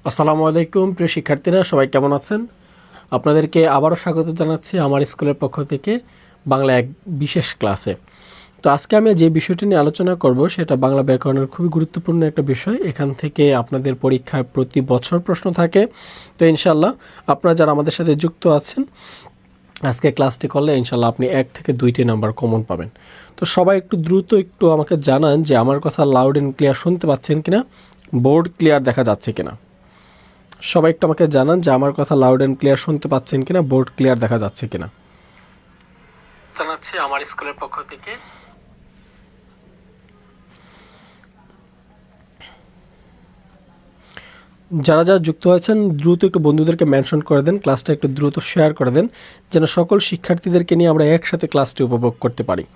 আসসালামু আলাইকুম প্রিয় শিক্ষার্থীরা, সবাই কেমন আছেন? আপনাদেরকে আবারও স্বাগত জানাচ্ছি আমার স্কুলের পক্ষ থেকে বাংলা এক বিশেষ ক্লাসে। তো আজকে আমি যে বিষয়টি নিয়ে আলোচনা করব সেটা বাংলা ব্যাকরণের খুবই গুরুত্বপূর্ণ একটা বিষয়। এখান থেকে আপনাদের পরীক্ষায় প্রতি বছর প্রশ্ন থাকে। তো ইনশাল্লাহ আপনারা যারা আমাদের সাথে যুক্ত আছেন, আজকে ক্লাসটি করলে ইনশাল্লাহ আপনি 1 থেকে 2টি নাম্বার কমন পাবেন। তো সবাই একটু দ্রুত আমাকে জানান যে আমার কথা লাউড অ্যান্ড ক্লিয়ার শুনতে পাচ্ছেন কিনা, বোর্ড ক্লিয়ার দেখা যাচ্ছে কিনা। সবাই একটু আমাকে জানান যে আমার কথা লাউড অ্যান্ড ক্লিয়ার শুনতে পাচ্ছেন কিনা, বোর্ড ক্লিয়ার দেখা যাচ্ছে কিনা। জানাচ্ছি আমার স্কুলের পক্ষ থেকে। যারা যারা যুক্ত হয়েছেন দ্রুত একটু বন্ধুদেরকে মেনশন করে দেন, ক্লাসটা একটু দ্রুত শেয়ার করে দেন, যেন সকল শিক্ষার্থীদেরকে নিয়ে আমরা একসাথে ক্লাসটি উপভোগ করতে পারি।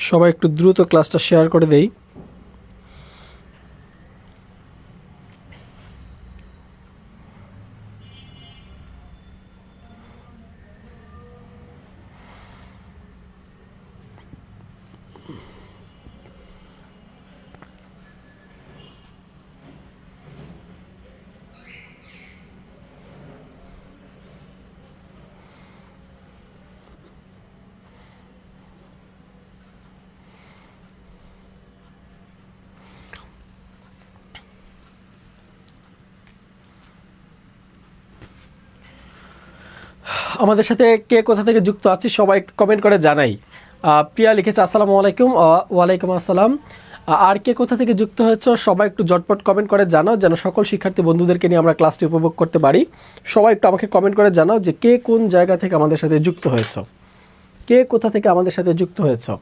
সবাই একটু দ্রুত ক্লাসটা শেয়ার করে দেই। আমাদের সাথে কে কোথা থেকে যুক্ত আছি সবাই কমেন্ট করে জানাই। প্রিয়া লিখেছে আসসালামু আলাইকুম। ওয়ালাইকুম আসসালাম। আর কে কোথা থেকে যুক্ত হয়েছে সবাই একটু ঝটপট কমেন্ট করে জানাও, যেন সকল শিক্ষার্থী বন্ধুদেরকে নিয়ে আমরা ক্লাসটি উপভোগ করতে পারি। সবাই একটু আমাকে কমেন্ট করে জানাও যে কে কোন জায়গা থেকে আমাদের সাথে যুক্ত হয়েছে, কে কোথা থেকে আমাদের সাথে যুক্ত হয়েছে।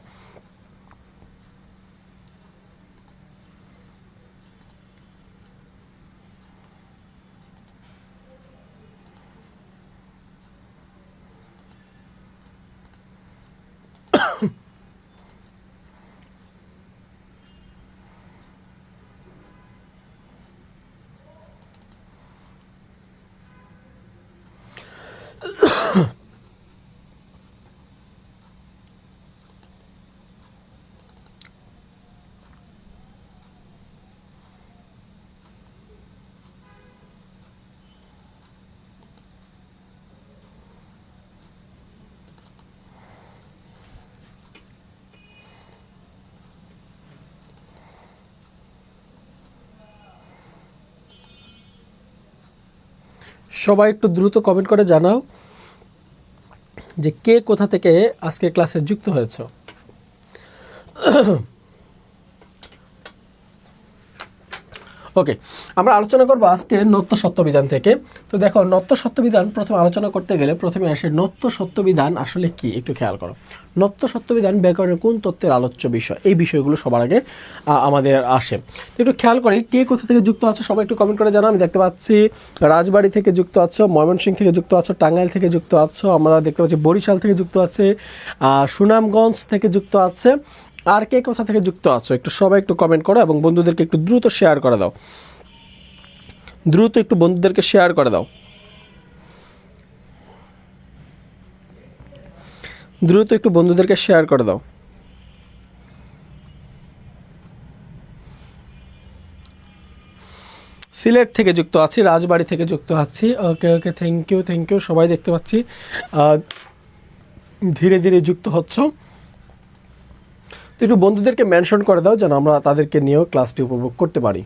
সবাই একটু দ্রুত কমেন্ট করে জানাও যে কে কোথা থেকে আজকে ক্লাসে যুক্ত হয়েছে। ওকে, আমরা আলোচনা করবো আজকে নত্য সত্যবিধান থেকে। তো দেখো, নত্য সত্যবিধান প্রথমে আলোচনা করতে গেলে প্রথমে আসে নত্য সত্যবিধান আসলে কি, একটু খেয়াল করো। নত্য সত্যবিধান ব্যাকরণের কোন তত্ত্বের আলোচ্য বিষয়, এই বিষয়গুলো সবার আগে আমাদের আসে। তো একটু খেয়াল করি কে কোথা থেকে যুক্ত আছো, সবাই একটু কমেন্ট করে জানাও। আমি দেখতে পাচ্ছি রাজবাড়ী থেকে যুক্ত আছো, ময়মনসিংহ থেকে যুক্ত আছো, টাঙ্গাইল থেকে যুক্ত আছো, আমরা দেখতে পাচ্ছি বরিশাল থেকে যুক্ত আছে, সুনামগঞ্জ থেকে যুক্ত আছে। আর কে কোথা থেকে যুক্ত আছো একটু সবাই একটু কমেন্ট করো এবং বন্ধুদেরকে একটু দ্রুত শেয়ার করে দাও, দ্রুত একটু বন্ধুদেরকে শেয়ার করে দাও, দ্রুত একটু বন্ধুদেরকে শেয়ার করে দাও। সিলেট থেকে যুক্ত আছি, রাজবাড়ী থেকে যুক্ত আছি। ওকে ওকে, থ্যাংক ইউ থ্যাংক ইউ। সবাই দেখতে পাচ্ছি ধীরে ধীরে যুক্ত হচ্ছ। তো একটু বন্ধুদেরকে মেনশন করে দাও যেন আমরা তাদেরকে নিয়েও ক্লাসটি উপভোগ করতে পারি।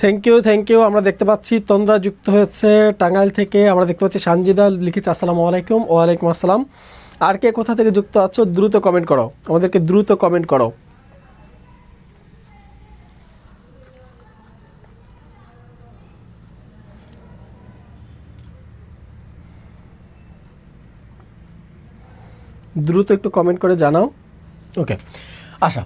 Thank you thank you. আমরা দেখতে পাচ্ছি তন্দ্রা যুক্ত হয়েছে টাঙ্গাইল থেকে। আমরা দেখতে পাচ্ছি সানজিদা লিখেছে আসসালামু আলাইকুম। ওয়ালাইকুম আসসালাম। আর কে কোথা থেকে যুক্ত আছো দ্রুত কমেন্ট করো, আমাদেরকে দ্রুত কমেন্ট করো। দ্রুত একটু কমেন্ট করে জানাও। ওকে, আশা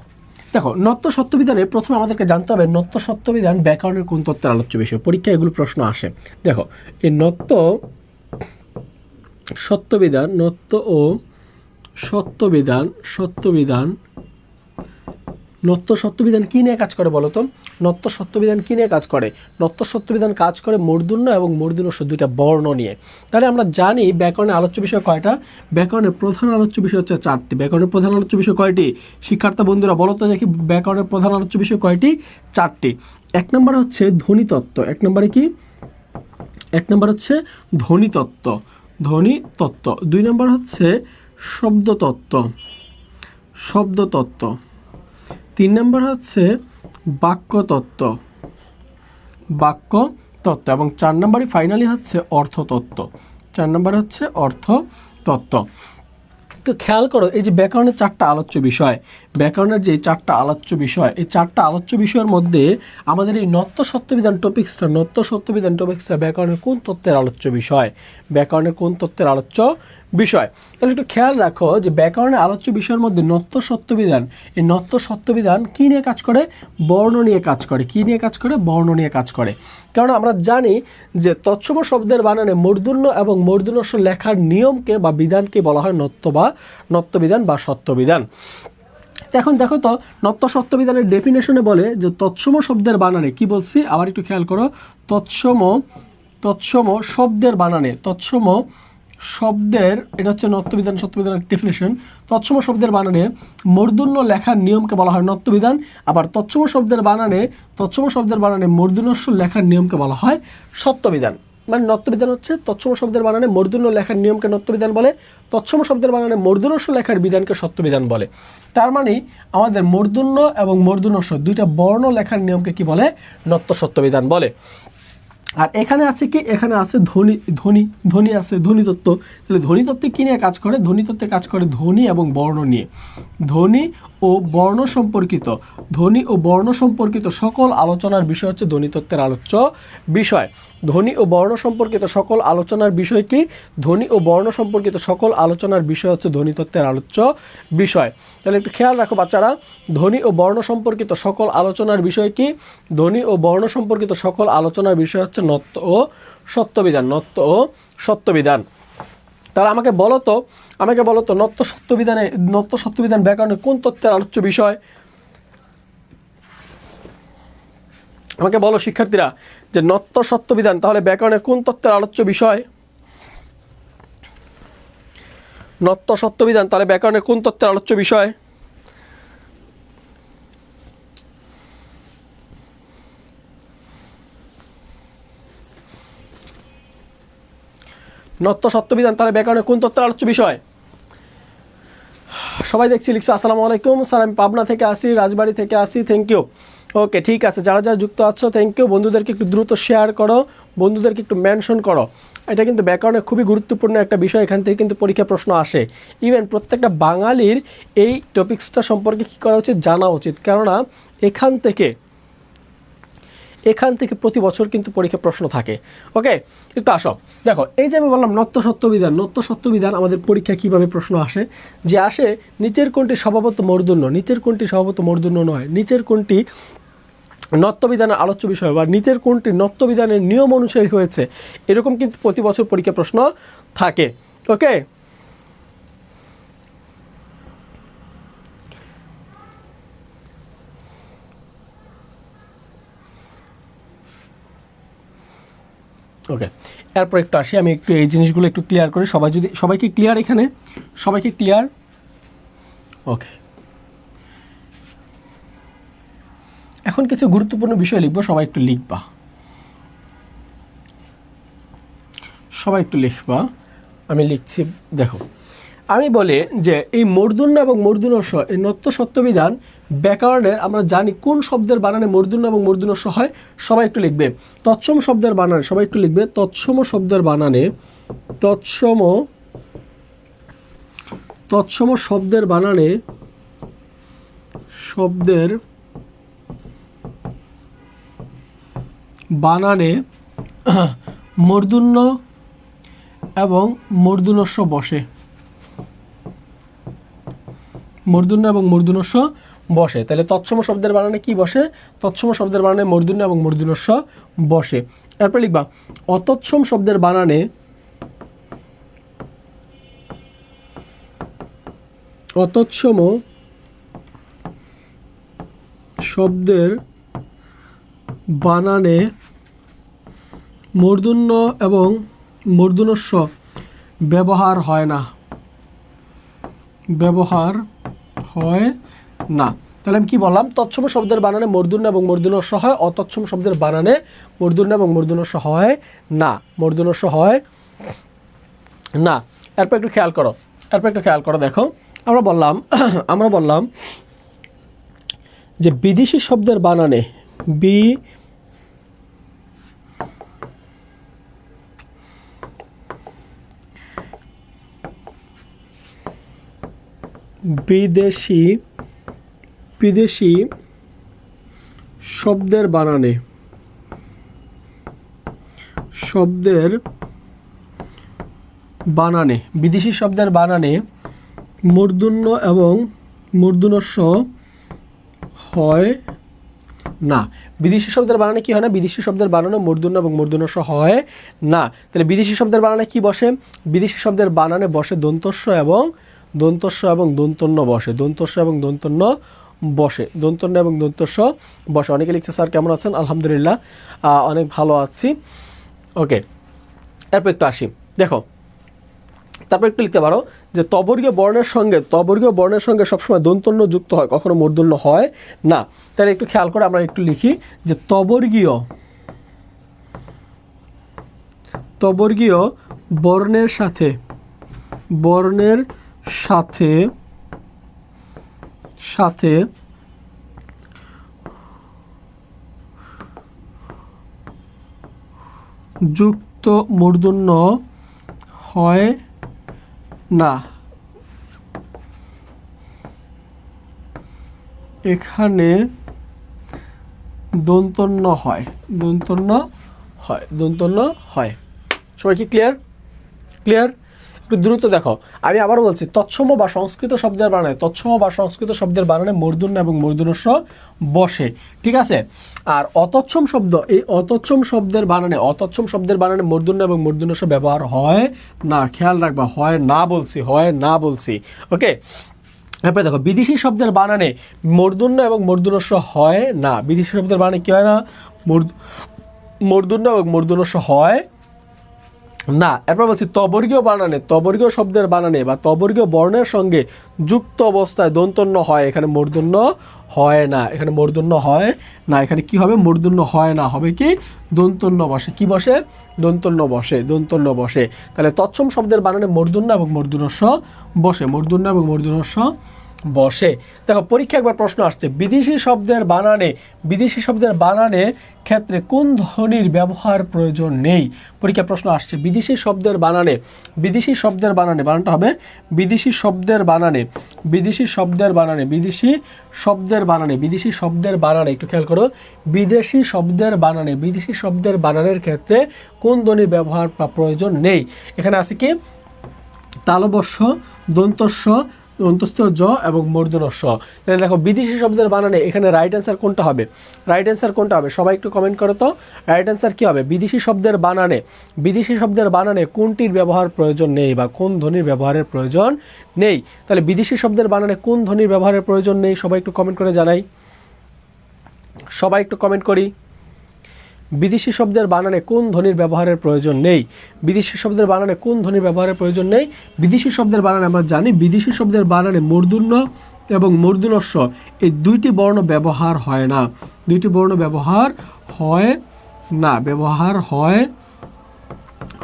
দেখো নত্য সত্যবিধানে প্রথমে আমাদেরকে জানতে হবে নত্য সত্যবিধান ব্যাকরণের কোন তত্ত্বের আলোচ্য বিষয়। পরীক্ষায় এগুলো প্রশ্ন আসে। দেখো এই নত্য সত্যবিধান, নত্য ও সত্যবিধান, নত্য সত্যবিধান কী নিয়ে কাজ করে বলো তো? নত্য সত্যবিধান কী নিয়ে কাজ করে? নত্য সত্যবিধান কাজ করে মূর্ধন্য এবং মূর্ধন্যস্ব দুইটা বর্ণ নিয়ে। তাহলে আমরা জানি ব্যাকরণের আলোচ্য বিষয় কয়টা? ব্যাকরণের প্রধান আলোচ্য বিষয় হচ্ছে 4টি। ব্যাকরণের প্রধান আলোচ্য বিষয় কয়টি? শিক্ষার্থী বন্ধুরা বলো তো দেখি, ব্যাকরণের প্রধান আলোচ্য বিষয় কয়টি? 4টি। 1 নম্বর হচ্ছে ধ্বনিতত্ত্ব। 1 নম্বরে কি? 1 নম্বর হচ্ছে ধ্বনিতত্ত্ব, 2 নম্বর হচ্ছে শব্দতত্ত্ব, 3 নম্বর হচ্ছে বাক্যতত্ত্ব, এবং 4 নম্বরই ফাইনালি হচ্ছে অর্থতত্ত্ব। 4 নম্বর হচ্ছে অর্থতত্ত্ব। তো খেয়াল করো এই যে ব্যাকরণের 4টা আলোচ্য বিষয়, ব্যাকরণের যে 4টা আলোচ্য বিষয়, এই 4টা আলোচ্য বিষয়ের মধ্যে আমাদের এই নত্য সত্যবিধান টপিক্সটা ব্যাকরণের কোন তত্ত্বের আলোচ্য বিষয়? ব্যাকরণের কোন তত্ত্বের আলোচ্য বিষয়? তাহলে একটু খেয়াল রাখো যে ব্যাকরণের আলোচ্য বিষয়ের মধ্যে নত্য সত্যবিধান, এই নত্য সত্যবিধান কী নিয়ে কাজ করে? বর্ণ নিয়ে কাজ করে। কী নিয়ে কাজ করে? বর্ণ নিয়ে কাজ করে। কারণ আমরা জানি যে তৎসম শব্দের বানানে মূর্ধন্য এবং মূর্ধন্যস্ব লেখার নিয়মকে বা বিধানকে বলা হয় নত্যবিধান বা সত্যবিধান। এখন দেখো তো নত্য সত্যবিধানের ডেফিনেশনে বলে যে তৎসম শব্দের বানানে, কি বলছি আবার একটু খেয়াল করো, তৎসম শব্দের বানানে, তৎসম শব্দের, এটা হচ্ছে নত্যবিধান সত্যবিধানের ডেফিনেশন। তৎসম শব্দের বানানে মূর্ধন্য লেখার নিয়মকে বলা হয় নত্যবিধান। আবার তৎসম শব্দের বানানে মূর্ধন্যস্ব লেখার নিয়মকে বলা হয় সত্যবিধান। মানে নত্যবিধান হচ্ছে তৎসম শব্দের বানানে মূর্ধন্য লেখার নিয়মকে নত্যবিধান বলে, তৎসম শব্দের বানানে মূর্ধন্যস্ব লেখার বিধানকে সত্যবিধান বলে। তার মানে আমাদের মূর্ধন্য এবং মূর্ধন্যস্ব দুইটা বর্ণ লেখার নিয়মকে কি বলে? নত্য সত্যবিধান বলে। আর এখানে আছে কি? এখানে আছে ধ্বনি আছে, ধ্বনিতত্ত্ব। তাহলে ধ্বনিতত্ত্বে কী নিয়ে কাজ করে? ধ্বনিতত্ত্বে কাজ করে ধ্বনি এবং বর্ণ নিয়ে। ধ্বনি ও বর্ণ সম্পর্কিত সকল আলোচনার বিষয় হচ্ছে ধ্বনিতত্ত্বের আলোচ্য বিষয়। ধ্বনি ও বর্ণ সম্পর্কিত সকল আলোচনার বিষয় কি? ধ্বনি ও বর্ণ সম্পর্কিত সকল আলোচনার বিষয় হচ্ছে ধ্বনিতত্ত্বের আলোচ্য বিষয়। তাহলে একটু খেয়াল রাখো বাচ্চারা, ধ্বনি ও বর্ণ সম্পর্কিত সকল আলোচনার বিষয় কি? ধ্বনি ও বর্ণ সম্পর্কিত সকল আলোচনার বিষয় হচ্ছে নত্য ও সত্যবিধান। তাহলে আমাকে বলো তো নত্য সত্যবিধান ব্যাকরণের কোন তত্ত্বের আলোচ্য বিষয়? আমাকে বলো শিক্ষার্থীরা যে নত্য সত্যবিধান তাহলে ব্যাকরণের কোন তত্ত্বের আলোচ্য বিষয়? নত্য সত্যবিধান তাহলে ব্যাকরণের কোন তত্ত্বের আলোচ্য বিষয়? নত্য সত্যবিধান তাহলে ব্যাকরণের কোন তত্ত্বের আলোচ্য বিষয়? সবাই দেখছি লিখছে আসসালামু আলাইকুম স্যার, আমি পাবনা থেকে আসি, রাজবাড়ি থেকে আসি, থ্যাংক ইউ। ওকে, ঠিক আছে, যারা যারা যুক্ত আছো থ্যাংক ইউ। বন্ধুদেরকে একটু দ্রুত শেয়ার করো, বন্ধুদেরকে একটু মেনশন করো। এটা কিন্তু ব্যাকরণের খুবই গুরুত্বপূর্ণ একটা বিষয়, এখান থেকে কিন্তু পরীক্ষা প্রশ্ন আসে। ইভেন প্রত্যেকটা বাঙালির এই টপিক্সটা সম্পর্কে কী করা উচিত? জানা উচিত, কেননা এখান থেকে প্রতি বছর কিন্তু পরীক্ষা প্রশ্ন থাকে। ওকে, একটু আসো। দেখো এই যে আমি বললাম নত্য সত্যবিধান আমাদের পরীক্ষা কিভাবে প্রশ্ন আসে, যে আসে নিচের কোনটি স্বভাবত মূর্ধন্য নয়, নিচের কোনটি নত্যবিধানের আলোচ্য বিষয় বা নিচের কোনটি নত্যবিধানের নিয়ম অনুসারী হয়েছে, এরকম কিন্তু প্রতি বছর পরীক্ষা প্রশ্ন থাকে। ওকে, ওকে, এরপর একটু আসি, আমি একটু এই জিনিসগুলো একটু ক্লিয়ার করি। সবাইকে ক্লিয়ার? এখানে সবাইকে ক্লিয়ার? ওকে, এখন কিছু গুরুত্বপূর্ণ বিষয় লিখবো, সবাই একটু লিখবা। আমি লিখছি। দেখো আমি বলি যে এই মূর্ধন্য এবং মূর্ধন্যস্ব, এই নত্য সত্যবিধান ব্যাকরণের আমরা জানি কোন শব্দের বানানে মূর্ধন্য এবং মূর্ধন্যস্ব হয়। সবাই একটু লিখবে তৎসম শব্দের বানানে, সবাই একটু লিখবে তৎসম তৎসম শব্দের বানানে মূর্ধন্য এবং মূর্ধন্যস্ব বসে। মূর্ধন্য এবং মূর্ধন্যস্ব বসে। তাহলে তৎসম শব্দের বানানে কি বসে? তৎসম শব্দের বানানে মূর্ধন্য এবং মূর্ধন্যস্ব বসে। এরপর লিখবা অতৎসম শব্দের বানানে অতৎসম শব্দের বানানে মূর্ধন্য এবং মূর্ধন্যস্ব ব্যবহার হয় না। তাহলে আমি কি বললাম? তৎসম শব্দের বানানে মূর্ধন্য এবং মূর্ধন্যস্ব হয়, অতৎসম শব্দের বানানে মূর্ধন্য এবং মূর্ধন্যস্ব হয় না। এরপর একটু খেয়াল করো, দেখো আমরা বললাম যে বিদেশি শব্দের বানানে বিদেশি শব্দের বানানে মূর্ধন্য এবং মূর্ধন্যস্ব হয় না। বিদেশি শব্দের বানানে কি হয় না? বিদেশি শব্দের বানানে মূর্ধন্য এবং মূর্ধন্যস্ব হয় না। তাহলে বিদেশি শব্দের বানানে কি বসে? বিদেশি শব্দের বানানে বসে দন্তস্ব এবং দন্তন্য বসে। অনেকে লিখছে স্যার কেমন আছেন? আলহামদুলিল্লাহ, অনেক ভালো আছি। ওকে, এরপর একটু আসি, দেখো তারপর একটু লিখতে পারো যে তবর্গীয় বর্ণের সঙ্গে সবসময় দন্তন্য যুক্ত হয়, কখনো মূর্ধন্য হয় না। তাহলে একটু খেয়াল করে আমরা একটু লিখি যে তবর্গীয় বর্ণের সাথে যুক্ত মূর্ধন্য হয় না। এখানে দন্তন্য হয়। সবাই কি ক্লিয়ার? একটু দ্রুত দেখো, আমি আবারও বলছি, তৎসম বা সংস্কৃত শব্দের বানানে মূর্ধন্য এবং মূর্ধন্যস্ব বসে, ঠিক আছে? আর অতৎসম শব্দের বানানে মূর্ধন্য এবং মূর্ধন্যস্ব ব্যবহার হয় না। খেয়াল রাখবা, হয় না বলছি। ওকে, এরপরে দেখো বিদেশি শব্দের বানানে মূর্ধন্য এবং মূর্ধন্যস্ব হয় না। বিদেশি শব্দের বানানে কি হয় না? মূর্ধন্য এবং মূর্ধন্যস্ব হয় না। এরপর বলছি তবর্গীয় শব্দের বানানে বা তবর্গীয় বর্ণের সঙ্গে যুক্ত অবস্থায় দন্তন্য হয়, এখানে মূর্ধন্য হয় না। এখানে কি হবে? মূর্ধন্য হয় না, হবে কি? দন্তন্য বসে। কি বসে? দন্তন্য বসে। তাহলে তৎসম শব্দের বানানে মূর্ধন্য এবং মূর্ধন্যস্ব বসে। দেখো পরীক্ষা একবার প্রশ্ন আসছে, বিদেশি শব্দের বানানে ক্ষেত্রে কোন ধ্বনির ব্যবহার প্রয়োজন নেই? পরীক্ষা প্রশ্ন আসছে বিদেশি শব্দের বানানে বানানটা হবে বিদেশি শব্দের বানানে একটু খেয়াল করো, বিদেশি শব্দের বানানের ক্ষেত্রে কোন ধ্বনির ব্যবহার বা প্রয়োজন নেই? এখানে আছে কি? তালবস্য, দন্তস্ব, অন্তস্থ জ এবং মূর্ধন্যস্ব। তাহলে দেখো বিদেশি শব্দের বানানে এখানে রাইট অ্যান্সার কোনটা হবে? সবাই একটু কমেন্ট করো তো, রাইট অ্যান্সার কি হবে? বিদেশি শব্দের বানানে কোনটির ব্যবহার প্রয়োজন নেই বা কোন ধ্বনির ব্যবহারের প্রয়োজন নেই? তাহলে বিদেশি শব্দের বানানে কোন ধ্বনির ব্যবহারের প্রয়োজন নেই? সবাই একটু কমেন্ট করে জানাই। বিদেশি শব্দের বানানে কোন ধ্বনির ব্যবহারের প্রয়োজন নেই? বিদেশি শব্দের বানানে আমরা জানি বিদেশি শব্দের বানানে মূর্ধন্য এবং মূর্ধন্যস্ব এই দুইটি বর্ণ ব্যবহার হয় না।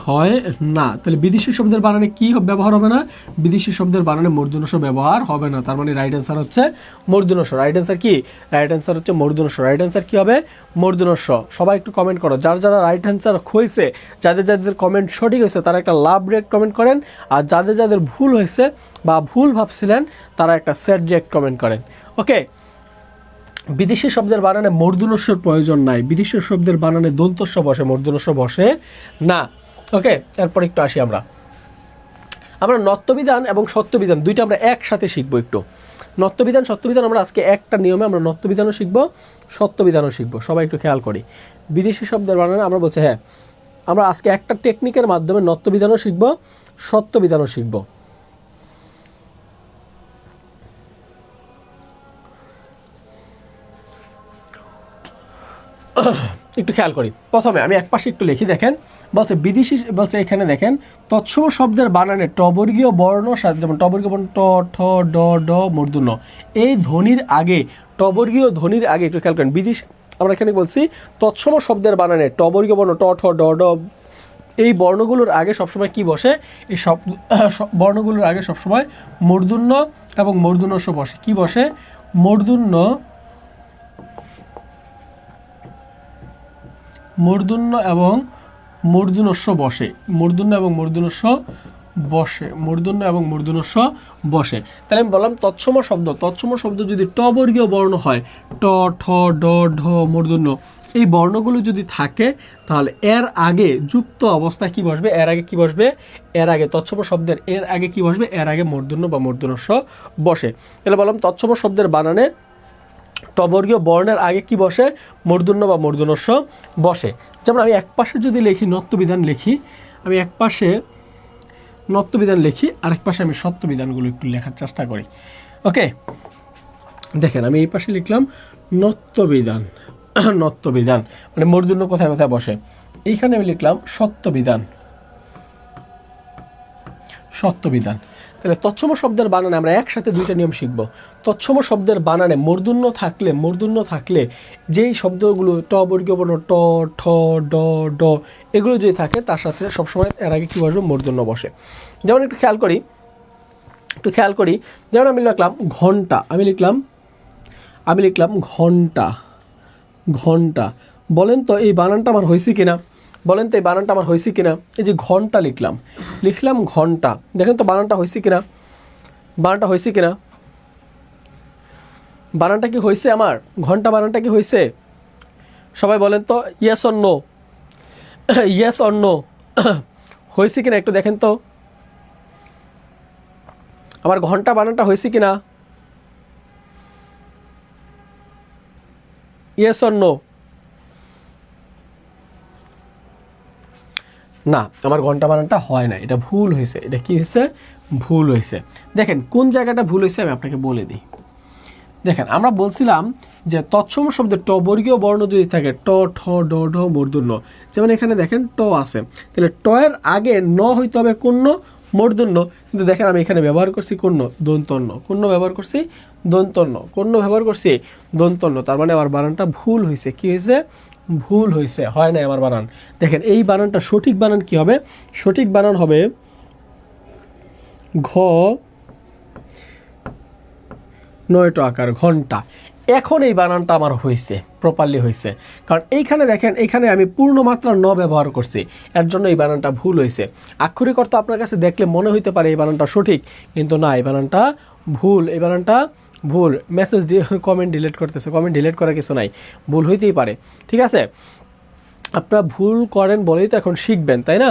হয় না। তাহলে বিদেশি শব্দের বানানে কি ব্যবহার হবে না? বিদেশি শব্দের বানানে মূর্ধন্য ষ ব্যবহার হবে না। তার মানে রাইট অ্যান্সার হচ্ছে মূর্ধন্য ষ। রাইট অ্যান্সার কি? রাইট অ্যান্সার হচ্ছে মূর্ধন্য ষ। রাইট অ্যান্সার কি হবে? মূর্ধন্য ষ। সবাই একটু কমেন্ট করো, যারা রাইট অ্যান্সার হয়েছে, যাদের কমেন্ট সঠিক হয়েছে তারা একটা লাভ রিয়েক্ট কমেন্ট করেন, আর যাদের ভুল হয়েছে বা ভুল ভাবছিলেন তারা একটা স্যাড রিয়েক্ট কমেন্ট করেন। ওকে, বিদেশি শব্দের বানানে মূর্ধন্যস্বর প্রয়োজন নাই। বিদেশি শব্দের বানানে দন্তস্ব বসে, মূর্ধন্যস্ব বসে না। ওকে, এরপর একটু আসি আমরা নত্যবিধান এবং সত্যবিধান দুইটা আমরা একসাথে শিখবো। একটু নত্যবিধান সত্যবিধান আমরা আজকে একটা নিয়মে আমরা নত্যবিধানও শিখবো, সত্যবিধানও শিখবো। সবাই একটু খেয়াল করি, বিদেশি শব্দের বানানে আমরা বলছি হ্যাঁ আমরা আজকে একটা টেকনিকের মাধ্যমে নত্যবিধানও শিখবো, সত্যবিধানও শিখবো। একটু খেয়াল করি, প্রথমে আমি এক পাশে একটু লিখি। দেখেন বলছে বিদেশি, বলছে এখানে দেখেন তৎসম শব্দের বানানে টবর্গীয় বর্ণ, যেমন টবর্গীয় বর্ণ ট, ঠ, ড, ড, মূর্ধন্য, এই ধ্বনির আগে, টবর্গীয় ধ্বনির আগে একটু খেয়াল করেন। বিদেশি আমরা এখানে বলছি তৎসম শব্দের বানানে টবর্গীয় বর্ণ ট, ঠ, ড, ড, এই বর্ণগুলোর আগে সবসময় কি বসে? এই সব বর্ণগুলোর আগে সবসময় মূর্ধন্য এবং মূর্ধন্যস্ব বসে। কি বসে? মূর্ধন্য এবং মূর্ধন্যস্ব বসে। মূর্ধন্য এবং মূর্ধন্যস্ব বসে। মূর্ধন্য এবং মূর্ধন্যস্ব বসে। তাহলে আমি বললাম তৎসম শব্দ যদি ট বর্গীয় বর্ণ হয়, ট, ঠ, ড, ঢ, মূর্ধন্য, এই বর্ণগুলো যদি থাকে তাহলে এর আগে যুক্ত অবস্থায় কি বসবে? এর আগে কি বসবে? এর আগে তৎসম শব্দের এর আগে কি বসবে? এর আগে মূর্ধন্য বা মূর্ধন্যস্ব বসে। তাহলে বললাম তৎসম শব্দের বানানে টবর্গীয় বর্ণের আগে কি বসে? মূর্ধন্য বা মূর্ধন্যস্ব বসে। যেমন আমি এক পাশে যদি লিখি নত্যবিধান লিখি, আমি এক পাশে নত্যবিধান লিখি, আরেক পাশে আমি সত্যবিধানগুলো একটু লেখার চেষ্টা করি। ওকে, দেখেন আমি এই পাশে লিখলাম নত্যবিধান। নত্যবিধান মানে মূর্ধন্য কোথায় কোথায় বসে। এইখানে আমি লিখলাম সত্যবিধান। সত্যবিধান। তাহলে তৎসম শব্দের বানানে আমরা একসাথে দুইটা নিয়ম শিখব। তৎসম শব্দের বানানে মূর্ধন্য থাকলে যেই শব্দগুলো ট বর্গীয় বর্ণ ট, ঠ, ড, ড এগুলো যদি থাকে তার সাথে সবসময় এর আগে কী বসবে? মূর্ধন্য বসে। যেমন একটু খেয়াল করি, যেমন আমি লিখলাম ঘন্টা, আমি লিখলাম ঘন্টা। বলেন তো এই বানানটা আমার হয়েছে কিনা? এই যে ঘন্টা লিখলাম ঘন্টা, দেখেন তো বানানটা হয়েছে কিনা? বানানটা কি হয়েছে আমার? ঘন্টা বানানটা কি হয়েছে? সবাই বলেন তো yes or no. Yes or no, হয়েছে কিনা একটু দেখেন তো আমার ঘন্টা বানানটা হয়েছে কিনা? Yes or no? না, আমার ঘন্টা বানানটা হয় না, এটা ভুল হয়েছে। এটা কি হয়েছে? ভুল হয়েছে। দেখেন কোন জায়গাটা ভুল হয়েছে আমি আপনাকে বলে দিই। দেখেন আমরা বলছিলাম যে তৎসম শব্দে ট বর্গীয় বর্ণ যদি থাকে ট, ঠ, ড, ঢ, মূর্ধন্য, যেমন এখানে দেখেন ট আছে, তাহলে ট এর আগে ন হইতে হবে কোন? মূর্ধন্য। কিন্তু দেখেন আমি এখানে ব্যবহার করছি কোন? দন্তন্য। কোন ব্যবহার করছি? দন্তন্য। কোন ব্যবহার করছি? দন্তন্য। তার মানে আমার বানানটা ভুল হয়েছে। কি হয়েছে? ভুল হয়েছে, হয় না আমার বানান। দেখেন এই বানানটা সঠিক বানান কি হবে? সঠিক বানান হবে ঘ নয়টো আকার ঘন্টা। এখন এই বানানটা আমার হয়েছে, প্রপারলি হয়েছে, কারণ এইখানে দেখেন এইখানে আমি পূর্ণ মাত্রা ন ব্যবহার করছি, এর জন্য এই বানানটা ভুল হয়েছে। আক্ষরিক অর্থ আপনার কাছে দেখলে মনে হইতে পারে এই বানানটা সঠিক, কিন্তু না, এই বানানটা ভুল। এই বানানটা ভুল। মেসেজ কমেন্ট ডিলিট করতেছে, কমেন্ট ডিলিট করার কিছু নাই, ভুল হইতেই পারে। ঠিক আছে, আপনারা ভুল করেন বলেই তো এখন শিখবেন, তাই না?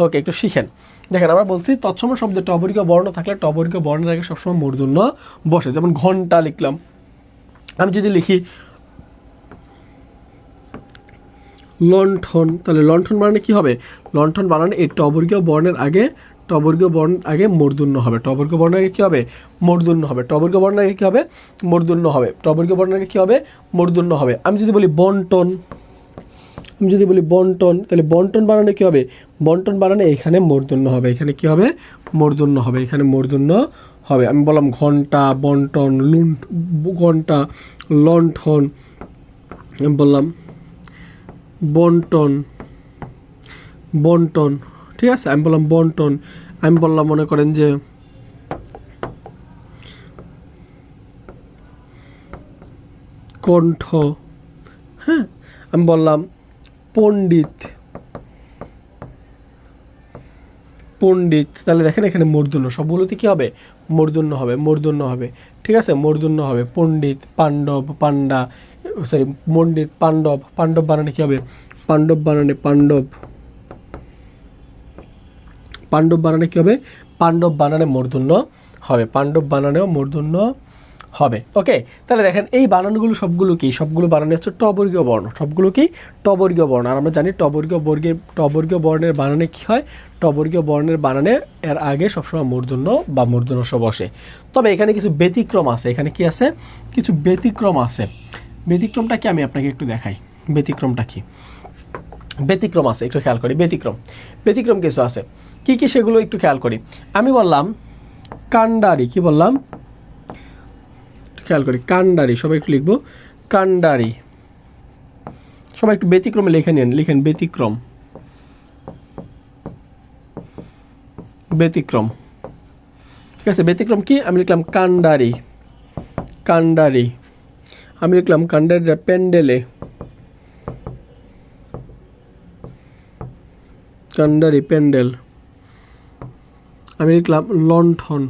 ওকে, একটু শিখেন। দেখেন আমরা বলছি তৎসম শব্দে টবর্গীয় বর্ণ থাকলে টবর্গীয় বর্ণের আগে সবসময় মূর্ধন্য বসে। যেমন ঘন্টা লিখলাম, আমি যদি লিখি লণ্ঠন, তাহলে লণ্ঠন বানানে কি হবে? লণ্ঠন বানানে এই টবর্গীয় বর্ণের আগে মূর্ধন্য হবে। টবর্গীয় বর্ণের আগে কি হবে? মূর্ধন্য হবে। টবর্গীয় বর্ণের আগে কি হবে? মূর্ধন্য হবে। টবর্গীয় বর্ণের আগে কি হবে? মূর্ধন্য হবে। আমি যদি বলি বন্টন, তাহলে বন্টন বানানে কি হবে? বন্টন বানানে এখানে মূর্ধন্য হবে। এখানে কি হবে? মূর্ধন্য হবে। এখানে মূর্ধন্য হবে। আমি বললাম ঘন্টা, বন্টন, ঘন্টা, লণ্ঠন, আমি বললাম বন্টন, ঠিক আছে, আমি বললাম বন্টন, আমি বললাম মনে করেন যে কণ্ঠ, হ্যাঁ, আমি বললাম পণ্ডিত, পণ্ডিত, তাহলে দেখেন এখানে মূর্ধন্য, সবগুলোতে কী হবে, মূর্ধন্য হবে, মূর্ধন্য হবে, ঠিক আছে, মূর্ধন্য হবে। পণ্ডিত, পাণ্ডব, পাণ্ডা, সরি পণ্ডিত, পাণ্ডব, পাণ্ডব বানানে কী হবে, পাণ্ডব বানানে পাণ্ডব, পাণ্ডব বানানে কী হবে, পাণ্ডব বানানে মূর্ধন্য হবে, পাণ্ডব বানানেও মূর্ধন্য হবে। ওকে, তাহলে দেখেন এই বানানগুলো সবগুলো কি, সবগুলো বানানে হচ্ছে টবর্গীয় বর্ণ, সবগুলো কি টবর্গীয় বর্ণ। আর আমরা জানি টবর্গীয় বর্ণের বানানে কি হয়, টবর্গীয় বর্ণের বানানে এর আগে সবসময় মূর্ধন্য বা মূর্ধন্য স বসে। তবে এখানে কিছু ব্যতিক্রম আছে, এখানে কি আছে, কিছু ব্যতিক্রম আছে। ব্যতিক্রমটা কি আমি আপনাকে একটু দেখাই, ব্যতিক্রমটা কি, ব্যতিক্রম আছে, একটু খেয়াল করি, ব্যতিক্রম কিছু আছে, কি কি সেগুলো একটু খেয়াল করি। আমি বললাম কান্ডারি, কি বললাম, খেয়াল করি, কান্ডারি, সবাই একটু লিখবো কান্ডারি, সবাই একটু ব্যতিক্রমে লিখে নেন, লিখেন ব্যতিক্রম, ব্যতিক্রম, ঠিক আছে, ব্যতিক্রম কি, আমি লিখলাম কান্ডারি, কান্ডারি, আমি লিখলাম কান্ডারিরা প্যান্ডেলে, কান্ডারি প্যান্ডেল, আমি লিখলাম লণ্ঠন,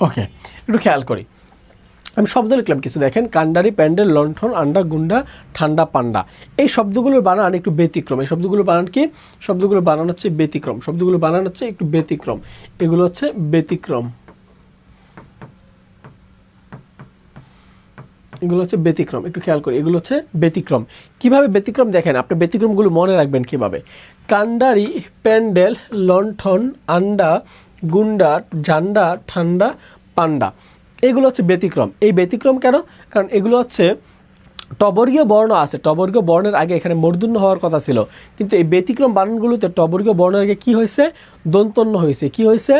ওকে, একটু খেয়াল করি, আমি শব্দ লিখলাম কিছু, দেখেন কান্ডারি, প্যান্ডেল, লণ্ঠন, আন্ডা, গুন্ডা, ঠান্ডা, পান্ডা, এই শব্দগুলোর বানান একটু ব্যতিক্রম। এই শব্দগুলোর বানান কি, শব্দগুলোর বানান হচ্ছে ব্যতিক্রম, শব্দগুলোর বানান হচ্ছে একটু ব্যতিক্রম, এগুলো হচ্ছে ব্যতিক্রম, এগুলো হচ্ছে ব্যতিক্রম, একটু খেয়াল করি, এগুলো হচ্ছে ব্যতিক্রম। কিভাবে ব্যতিক্রম, দেখেন আপনি ব্যতিক্রমগুলো মনে রাখবেন কিভাবে, কান্ডারি, প্যান্ডেল, লণ্ঠন, আন্ডা, গুন্ডা, ঝান্ডা, ঠান্ডা, পান্ডা, এগুলো হচ্ছে ব্যতিক্রম। এই ব্যতিক্রম কেন, কারণ এগুলো হচ্ছে টবর্গীয় বর্ণ আছে, টবর্গীয় বর্ণের আগে এখানে মূর্ধন্য হওয়ার কথা ছিল, কিন্তু এই ব্যতিক্রম বানানগুলোতে টবর্গীয় বর্ণের আগে কি হয়েছে, দন্তন্য হয়েছে, কি হয়েছে,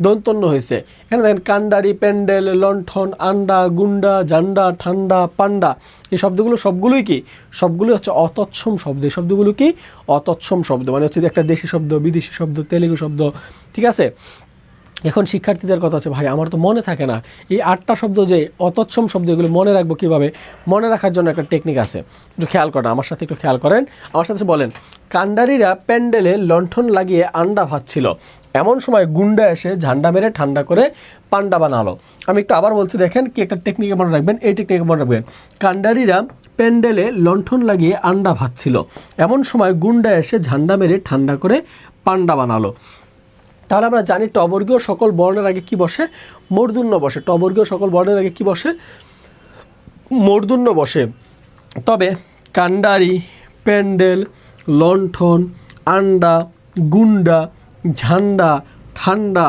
দন্তন্য হয়েছে। এখানে দেখেন কান্ডারি, প্যান্ডেল, লণ্ঠন, আন্ডা, গুন্ডা, ঝান্ডা, ঠান্ডা, পান্ডা, এই শব্দগুলো সবগুলোই কি, সবগুলোই হচ্ছে অতৎসম শব্দ। এই শব্দগুলো কি, অতৎসম শব্দ, মানে হচ্ছে একটা দেশি শব্দ, বিদেশি শব্দ, তেলেগু শব্দ, ঠিক আছে। এখন শিক্ষার্থীদের কথা হচ্ছে, ভাই আমার তো মনে থাকে না এই 8টা শব্দ যে অতৎসম শব্দ, এগুলো মনে রাখবো কীভাবে, মনে রাখার জন্য একটা টেকনিক আছে, একটু খেয়াল করেন আমার সাথে, একটু খেয়াল করেন আমার সাথে, বলেন কান্ডারিরা প্যান্ডেলে লণ্ঠন লাগিয়ে আন্ডা ভাজছিল, এমন সময় গুন্ডা এসে ঝান্ডা মেরে ঠান্ডা করে পান্ডা বানালো। আমি একটু আবার বলছি, দেখেন কি একটা টেকনিকে মনে রাখবেন, এই টেকনিকে মনে রাখবেন, কান্ডারিরা প্যান্ডেলে লণ্ঠন লাগিয়ে আন্ডা ভাজছিল, এমন সময় গুন্ডা এসে ঝান্ডা মেরে ঠান্ডা করে পান্ডা বানালো। তাহলে আমরা জানি টবর্গীয় সকল বর্ণের আগে কি বসে, মূর্ধন্য বসে, টবর্গীয় সকল বর্ণের আগে কি বসে, মূর্ধন্য বসে। তবে কান্ডারি, প্যান্ডেল, লণ্ঠন, আন্ডা, গুন্ডা, ঝান্ডা, ঠান্ডা,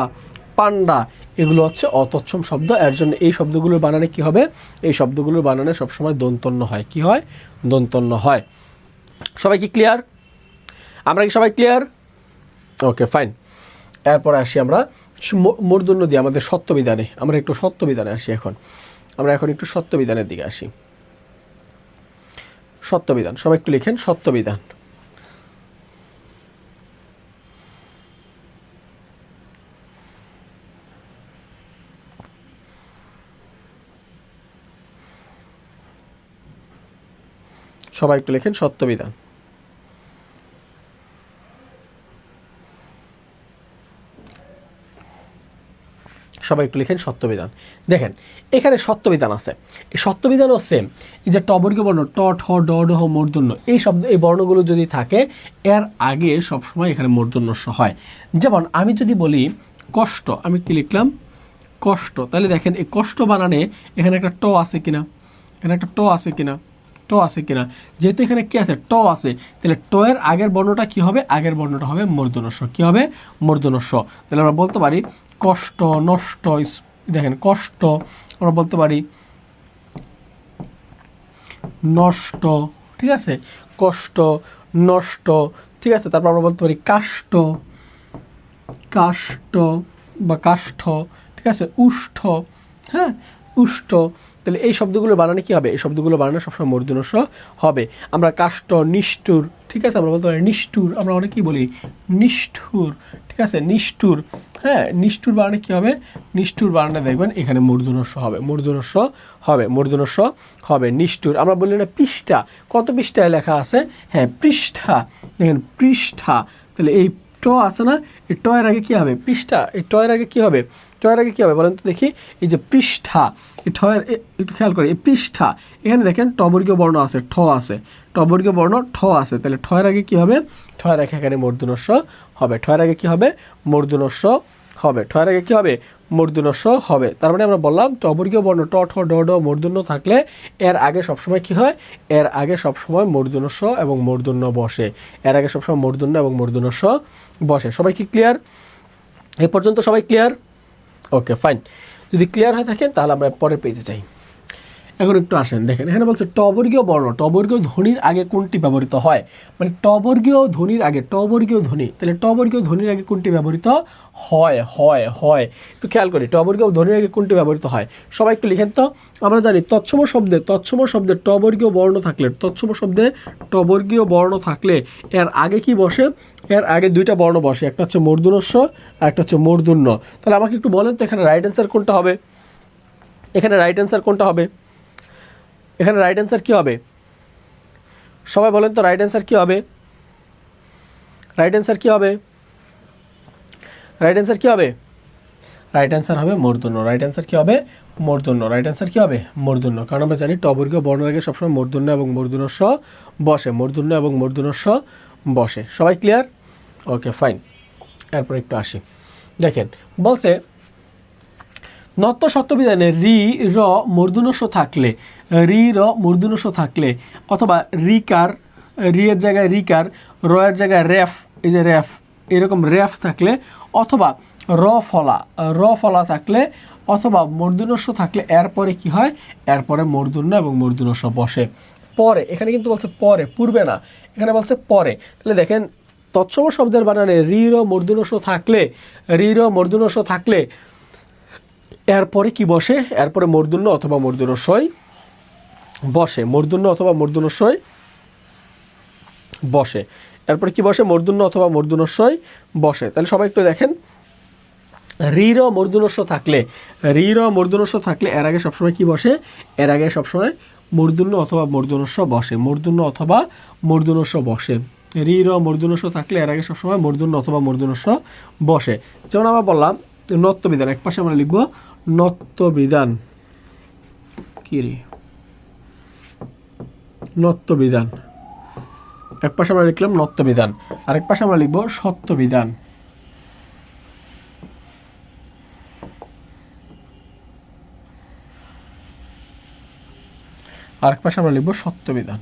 পান্ডা, এগুলো হচ্ছে অতৎসম শব্দ। এর জন্য এই শব্দগুলোর বানানে কি হবে, এই শব্দগুলোর বানানে সবসময় দন্তন্য হয়, কি হয়, দন্তন্য হয়। সবাই কি ক্লিয়ার, আমরা কি সবাই ক্লিয়ার? ওকে, ফাইন। এরপরে আসি আমরা মূর্ধন্য দিয়ে আমাদের সত্যবিধানে, আমরা একটু সত্যবিধানে আসি। আমরা এখন একটু সত্যবিধানের দিকে আসি। সত্যবিধান, সবাই একটু লিখেন সত্যবিধান, সবাই একটু লিখেন সত্যবিধান। সবাই একটু লিখেন সত্যবিধান। দেখেন এখানে সত্যবিধান আছে, এই সত্যবিধানও সেম। এই যে টবর্গীয় বর্ণ ট ঠ ড ঢ মূর্ধন্য এই বর্ণগুলো যদি থাকে এর আগে সবসময় এখানে মূর্ধন্য স হয়। যেমন আমি যদি বলি কষ্ট, আমি কি লিখলাম কষ্ট, তাহলে দেখেন এই কষ্ট বানানে এখানে একটা ট আছে কিনা, এখানে একটা ট আছে কিনা, ট আছে কিনা, যেহেতু এখানে কি আছে ট আছে, তাহলে ট এর আগের বর্ণটা কি হবে, আগের বর্ণটা হবে মূর্ধন্য স। কি হবে মূর্ধন্য স। তাহলে আমরা বলতে পারি কষ্ট নষ্ট, দেখেন কষ্ট, আমরা বলতে পারি নষ্ট, ঠিক আছে, কষ্ট নষ্ট, ঠিক আছে। তারপর আমরা বলতে পারি কাষ্ট, কাষ্ট বা কাষ্ঠ, ঠিক আছে, উষ্ঠ, হ্যাঁ উষ্ঠ। তাহলে এই শব্দগুলো বানানে কি হবে, এই শব্দগুলো বানানে সবসময় মূর্ধন্য স হবে। আমরা কাষ্ঠ নিষ্ঠুর, ঠিক আছে, আমরা বলতে পারি নিষ্ঠুর, আমরা অনেকেই বলি নিষ্ঠুর, ঠিক আছে, নিষ্ঠুর, হ্যাঁ নিষ্ঠুর বানানে কি হবে, নিষ্ঠুর বানানে দেখবেন এখানে মূর্ধন্য স হবে, মূর্ধন্য স হবে, মূর্ধন্য স হবে নিষ্ঠুর। আমরা বললি না পৃষ্ঠা, কত পৃষ্ঠায় লেখা আছে, হ্যাঁ পৃষ্ঠা, দেখেন পৃষ্ঠা, তাহলে এই ট আছে না, এই ট এর আগে কি হবে পৃষ্ঠা, এই ট এর আগে কি হবে, ট এর আগে কি হবে বলেন তো দেখি, এই যে পৃষ্ঠা, এই ঠ এর একটু খেয়াল করি, এই পৃষ্ঠা, এখানে দেখেন টবর্গীয় বর্ণ আছে, ঠ আছে, টবর্গীয় বর্ণ ঠ আছে, তাহলে ঠ এর আগে কি হবে, ঠ এর আগে এখানে মূর্ধন্য স হবে, ঠ এর আগে কি হবে মূর্ধন্য স হবে, ঠ এর আগে কি হবে মূর্ধন্য স হবে। তার মানে আমরা বললাম টবর্গীয় বর্ণ ট ঠ ড ঢ মূর্ধন্য থাকলে এর আগে সবসময় কি হয়, এর আগে সবসময় মূর্ধন্য স এবং মূর্ধন্য বসে, এর আগে সবসময় মূর্ধন্য এবং মূর্ধন্য স বসে। সবাই কি ক্লিয়ার এ পর্যন্ত, সবাই ক্লিয়ার? ওকে ফাইন, যদি ক্লিয়ার হয়ে থাকেন তাহলে আমরা পরের পেজে যাই। এখন একটু আসেন, দেখেন এখানে বলছে টবর্গীয় বর্ণ, টবর্গীয় ধ্বনির আগে কোনটি ব্যবহৃত হয়, মানে টবর্গীয় ধ্বনির আগে, টবর্গীয় ধ্বনি, তাহলে টবর্গীয় ধ্বনির আগে কোনটি ব্যবহৃত হয়, হয় হয় একটু খেয়াল করি, টবর্গীয় ধ্বনির আগে কোনটি ব্যবহৃত হয়, সবাই একটু লিখেন তো। আমরা জানি তৎসম শব্দে টবর্গীয় বর্ণ থাকলে, তৎসম শব্দে টবর্গীয় বর্ণ থাকলে এর আগে কি বসে, এর আগে দুইটা বর্ণ বসে, একটা হচ্ছে মূর্ধন্য স আর একটা হচ্ছে মূর্ধন্য। তাহলে আমাকে একটু বলেন তো এখানে রাইট অ্যান্সার কোনটা হবে, এখানে রাইট অ্যান্সার কোনটা হবে, এখানে রাইট অ্যান্সার কী হবে, সবাই বলেন তো রাইট অ্যান্সার কী হবে, রাইট অ্যান্সার কী হবে, রাইট অ্যান্সার কী হবে, রাইট অ্যান্সার হবে মূর্ধন্য, রাইট অ্যান্সার কী হবে মূর্ধন্য, রাইট অ্যান্সার কী হবে মূর্ধন্য, কারণ আমরা জানি টবর্গীয় বর্ণের আগে সবসময় মূর্ধন্য এবং মূর্ধন্য স বসে, মূর্ধন্য এবং মূর্ধন্য স বসে। সবাই ক্লিয়ার? ওকে ফাইন, এরপর একটু আসি, দেখেন বলছে নত্ব সত্যবিধানে রি র মূর্ধন্য স থাকলে, রি র মূর্ধন্য স থাকলে, অথবা রিকার, রি এর জায়গায় রিকার, র এর জায়গায় রেফ, এই যে রেফ, এরকম রেফ থাকলে, অথবা র ফলা থাকলে, অথবা মূর্ধন্য স থাকলে এরপরে কি হয়, এরপরে মূর্ধন্য এবং মূর্ধন্য স বসে। পরে, এখানে কিন্তু বলছে পরে, পূর্বে না, এখানে বলছে পরে। তাহলে দেখেন তৎসম শব্দের বানানে রি র মূর্ধন্য স থাকলে, রি র মূর্ধন্য স থাকলে এরপরে কি বসে, এরপরে মূর্ধন্য অথবা মূর্ধন্য সই বসে, মূর্ধন্য অথবা মূর্ধন্য সই বসে, এরপরে কি বসে মূর্ধন্য অথবা মূর্ধন্য সই বসে। তাহলে সবাই একটু দেখেন, রি র মূর্ধন্য স থাকলে, রি র মূর্ধন্য স থাকলে এর আগে সবসময় কি বসে, এর আগে সবসময় মূর্ধন্য অথবা মূর্ধন্য স বসে, মূর্ধন্য অথবা মূর্ধন্য স বসে, রি র মূর্ধন্য স থাকলে এর আগে সবসময় মূর্ধন্য অথবা মূর্ধন্য স বসে। যেমন আমরা বললাম নত্যবিধান, এক পাশে আমরা লিখব নত্যবিধান, কি রে নত্যবিধান, এক পাশে আমরা লিখলাম নত্যবিধান, আরেক পাশে আমরা লিখব সত্যবিধান, আরেক পাশে আমরা লিখব সত্যবিধান,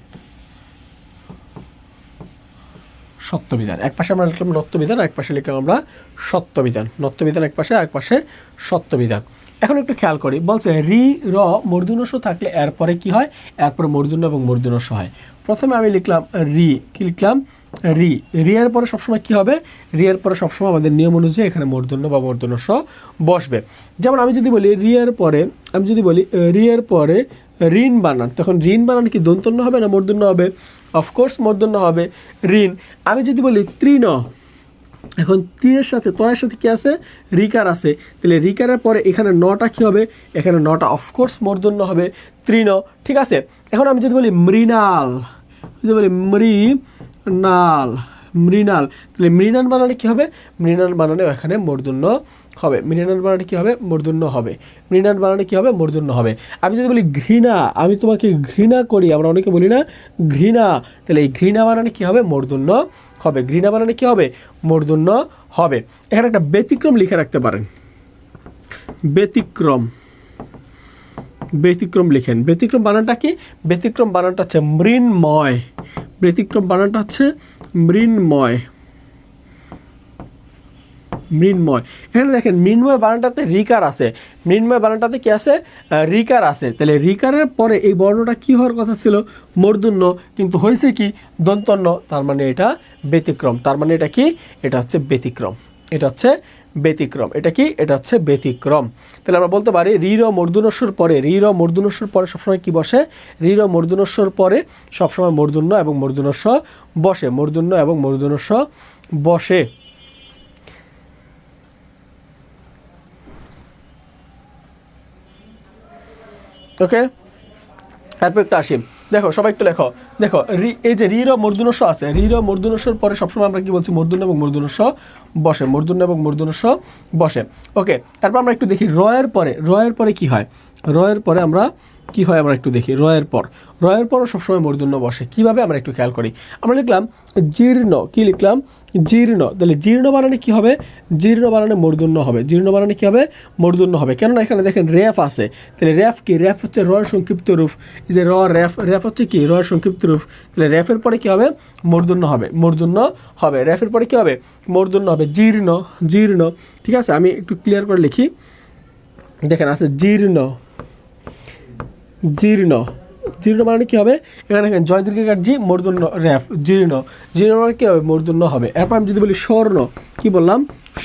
সত্যবিধান। এক পাশে আমরা লিখলাম নত্যবিধান, এক পাশে লিখলাম আমরা সত্যবিধান, নত্যবিধান এক পাশে, এক পাশে সত্যবিধান। এখন একটু খেয়াল করি, বলছে রি র মূর্ধন্য স থাকলে এরপরে কি হয়, এরপরে মূর্ধন্য এবং মূর্ধন্য স হয়। প্রথমে আমি লিখলাম রি, কি লিখলাম রি, রি এর পরে সবসময় কি হবে, রি এর পরে সবসময় আমাদের নিয়ম অনুযায়ী এখানে মূর্ধন্য বা মূর্ধন্য স বসবে। যেমন আমি যদি বলি রি এর পরে, আমি যদি বলি রি এর পরে ঋণ বানান, তখন ঋণ বানান কি দন্তন্য হবে না মূর্ধন্য হবে, অফকোর্স মূর্ধন্য হবে ঋণ। আমি যদি বলি তৃণ, এখন তীরের সাথে তয়ের সাথে কি আছে, রিকার আছে, তাহলে রিকারের পরে এখানে নটা কি হবে, এখানে নটা অফকোর্স মূর্ধন্য হবে তৃণ, ঠিক আছে। এখন আমি যদি বলি মৃণাল, যদি বলি মৃণাল, মৃণাল, তাহলে মৃণাল বানানে কি হবে, মৃণাল বানানে এখানে মূর্ধন্য হবে, মৃণাল বানানে কি হবে? মূর্ধন্য হবে। মৃণাল বানানে কি হবে? মূর্ধন্য হবে। আমি যদি বলি ঘৃণা, আমি তোমাকে ঘৃণা করি, আমরা অনেকে বলি না ঘৃণা, তাহলে এই ঘৃণা বানানে কি হবে? মূর্ধন্য হবে। ঘৃণা বানানে কি হবে? মূর্ধন্য হবে। এখানে একটা ব্যতিক্রম লিখে রাখতে পারেন, ব্যতিক্রম, ব্যতিক্রম লিখেন। ব্যতিক্রম বানানটা কি? ব্যতিক্রম বানানটা হচ্ছে মৃন্ময়। ব্যতিক্রম বানানটা হচ্ছে মৃন্ময়, মৃন্ময়। এখানে দেখেন মৃন্ময় বানানটাতে রিকার আছে, মৃন্ময় বানানটাতে কি আছে? রিকার আছে। তাহলে রিকারের পরে এই বর্ণটা কি হওয়ার কথা ছিল? মূর্ধন্য, কিন্তু হয়েছে কি? দন্তন্য। তার মানে এটা ব্যতিক্রম। তার মানে এটা কি? এটা হচ্ছে ব্যতিক্রম। এটা হচ্ছে ব্যতিক্রম। এটা কি? এটা হচ্ছে ব্যতিক্রম। তাহলে আমরা বলতে পারি রির মূর্ধন্যস্বর পরে, রির মূর্ধন্যস্বর পরে সবসময় কি বসে? রির মূর্ধন্যস্বর পরে সবসময় মূর্ধন্য এবং মূর্ধন্যস্ব বসে, মূর্ধন্য এবং মূর্ধন্যস্ব বসে। ওকে, এরপর একটু আসি, দেখো সবাই একটু লেখো, দেখো এই যে রির মূর্ধন্যস্ব আছে, রির মূর্ধন্যস্বর পরে সবসময় আমরা কি বলছি? মূর্ধন্য এবং মূর্ধন্যস্ব বসে, মূর্ধন্য এবং মূর্ধন্যস্ব বসে। ওকে, তারপর আমরা একটু দেখি রয়ের পরে, রয়ের পরে কি হয়? রয়ের পরে আমরা কি হয় আমরা একটু দেখি। রয়ের পর, রয়ের পরও সবসময় মূর্ধন্য বসে। কিভাবে? আমরা একটু খেয়াল করি। আমরা লিখলাম জীর্ণ, কি লিখলাম? জীর্ণ। তাহলে জীর্ণ বানানে কি হবে? জীর্ণ বানানে মূর্ধন্য হবে। জীর্ণ বানানে কি হবে? মূর্ধন্য হবে। কেননা এখানে দেখেন রেফ আছে। তাহলে রেফ কি? রেফ হচ্ছে রয়ের সংক্ষিপ্ত রূপ। এই যে রেফ, রেফ হচ্ছে কি? রয়ের সংক্ষিপ্ত রূপ। তাহলে রেফের পরে কি হবে? মূর্ধন্য হবে, মূর্ধন্য হবে। রেফের পরে কি হবে? মূর্ধন্য হবে। জীর্ণ, জীর্ণ। ঠিক আছে, আমি একটু ক্লিয়ার করে লিখি। দেখেন আছে জীর্ণ, জীর্ণ। জীর্ণ মানে কি হবে? এখানে দেখেন জয় দীর্ঘিকার জি, মূর্ধন্য রেফ, জীর্ণ। জীর্ণ মানে কি হবে? মূর্ধন্য হবে। এরপর আমি যদি বলি স্বর্ণ, কি বললাম?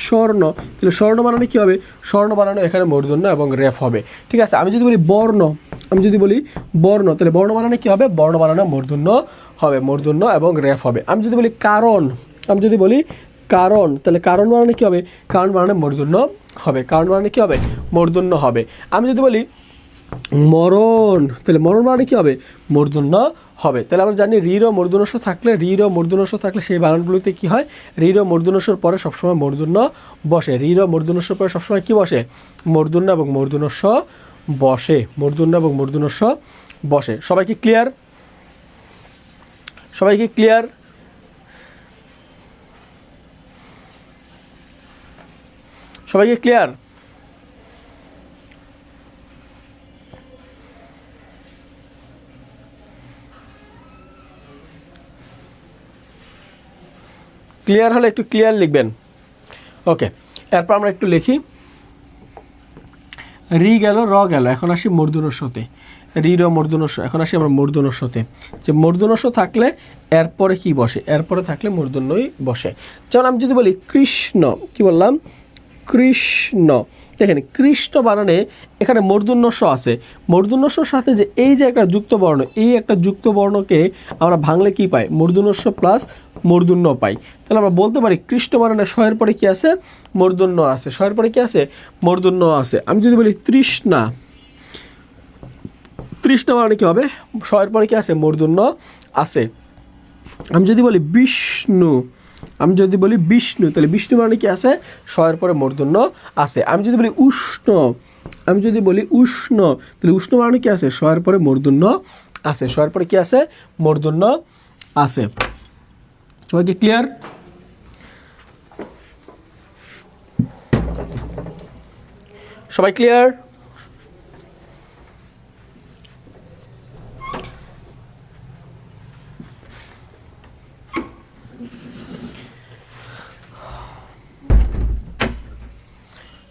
স্বর্ণ। তাহলে স্বর্ণ বানানো কি হবে? স্বর্ণ বানানো এখানে মূর্ধন্য এবং রেফ হবে। ঠিক আছে, আমি যদি বলি বর্ণ, আমি যদি বলি বর্ণ, তাহলে বর্ণ বানানো কি হবে? বর্ণ বানানো মূর্ধন্য হবে, মূর্ধন্য এবং রেফ হবে। আমি যদি বলি কারণ, আমি যদি বলি কারণ, তাহলে কারণ বানানো কি হবে? কারণ বানানো মূর্ধন্য হবে, কারণ বানানো কি হবে? মূর্ধন্য হবে। আমি যদি বলি মরণ, তাহলে মরণ মানে কি হবে? মূর্ধন্য হবে। তাহলে আমরা জানি রির মূর্ধন্যস্ব থাকলে, রির মূর্ধন্যস্ব থাকলে সেই বানানগুলোতে কি হয়? রির মূর্ধন্যস্বর পরে সবসময় মূর্ধন্য বসে। রির মূর্ধন্যস্বর পরে সবসময় কি বসে? মূর্ধন্য এবং মূর্ধন্যস্ব বসে, মূর্ধন্য এবং মূর্ধন্যস্ব বসে। সবাই কি ক্লিয়ার? সবাই কি ক্লিয়ার? সবাই কি ক্লিয়ার? ক্লিয়ার হলে একটু ক্লিয়ার লিখবেন। ওকে, এরপর আমরা একটু লিখি। রি গেল, র গেল, এখন আসি মূর্ধন্যস্বতে। রি র মূর্ধন্যস্ব, এখন আসি আমরা মূর্ধন্যস্বতে। যে মূর্ধন্যস্ব থাকলে এরপরে কি বসে? এরপরে থাকলে মূর্ধন্যই বসে। যেমন আমি যদি বলি কৃষ্ণ, কি বললাম? কৃষ্ণ। দেখেন কৃষ্ণ বানানে এখানে মূর্ধন্যস্ব আছে। মূর্ধন্যস্বর সাথে যে এই যে একটা যুক্ত বর্ণ, এই একটা যুক্ত বর্ণকে আমরা ভাঙলে কি পাই? মূর্ধন্যস্ব প্লাস মূর্ধন্য পাই। তাহলে আমরা বলতে পারি কৃষ্ণ বানানে শয়ের পরে কি আছে? মূর্ধন্য আছে। শয়ের পরে কি আছে? মূর্ধন্য আছে। আমি যদি বলি তৃষ্ণা, তৃষ্ণা বানানে কি হবে? শয়ের পরে কি আছে? মূর্ধন্য আছে। আমি যদি বলি বিষ্ণু, আমি যদি বলি বিষ্ণু, তাহলে বিষ্ণু মানে কি আছে? শয়ের পরে মূর্ধন্য আছে। আমি যদি বলি উষ্ণ, আমি যদি বলি উষ্ণ, তাহলে উষ্ণ মানে কি আছে? শয়ের পরে মূর্ধন্য আছে। শয়ের পরে কি আছে? মূর্ধন্য আছে। সবাই কি ক্লিয়ার? সবাই ক্লিয়ার?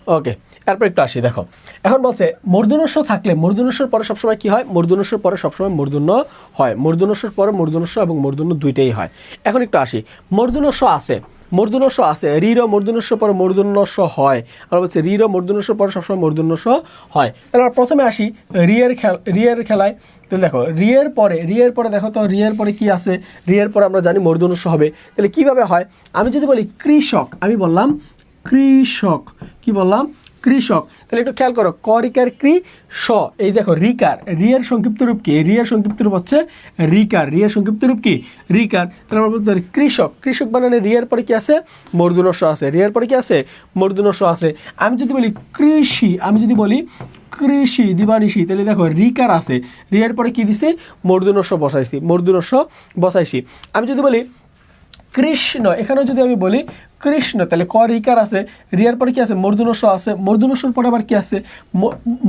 ওকে, এরপর একটু আসি। দেখো এখন বলছে মূর্ধন্যস্ব থাকলে, মূর্ধন্যস্বর পরে সবসময় কি হয়? মূর্ধন্যস্বর পরে সবসময় মূর্ধন্য হয়। মূর্ধন্যস্বর পরে মূর্ধন্যস্ব এবং মূর্ধন্য দুইটাই হয়। এখন একটু আসি, মূর্ধন্যস্ব আছে, মূর্ধন্যস্ব আছে, রির মূর্ধন্যস্ব পরে মূর্ধন্যস্ব হয়। আমরা বলছি রির মূর্ধন্যস্ব পরে সবসময় মূর্ধন্যস্ব হয়। তাহলে আমরা প্রথমে আসি রিয়ের খেলায়। তাহলে দেখো রিয়ের পরে দেখো তো রিয়ের পরে কি আছে? রিয়ের পরে আমরা জানি মূর্ধন্যস্ব হবে। তাহলে কিভাবে হয়? আমি যদি বলি কৃষক, আমি বললাম কৃষক, কি বললাম? কৃষক। তাহলে একটু খেয়াল করো, ক রিকার কৃ স, এই দেখো রিকার, রিয়ার সংক্ষিপ্ত রূপ কি? রিয়ার সংক্ষিপ্ত রূপ হচ্ছে রিকার, রিয়ার সংক্ষিপ্ত রূপ কি? রিকার। তাহলে আমরা বলতে পারি কৃষক, কৃষক বানানে রিয়ার পরে কি আছে? মূর্ধন্য ষ আছে, রিয়ার পরে কি আছে? মূর্ধন্য ষ আছে। আমি যদি বলি কৃষি, আমি যদি বলি কৃষি দিবানিশি, তাহলে দেখো রিকার আছে, রিয়ার পরে কি দিছে? মূর্ধন্য ষ বসাইছি, মূর্ধন্য ষ বসাইছি। আমি যদি বলি কৃষ্ণ, এখানেও যদি আমি বলি কৃষ্ণ, তাহলে ক রিকার আছে, রিয়ার পরে কি আছে? মূর্ধন্য ষ আছে, মূর্ধন্য ষর পরে আবার কি আছে?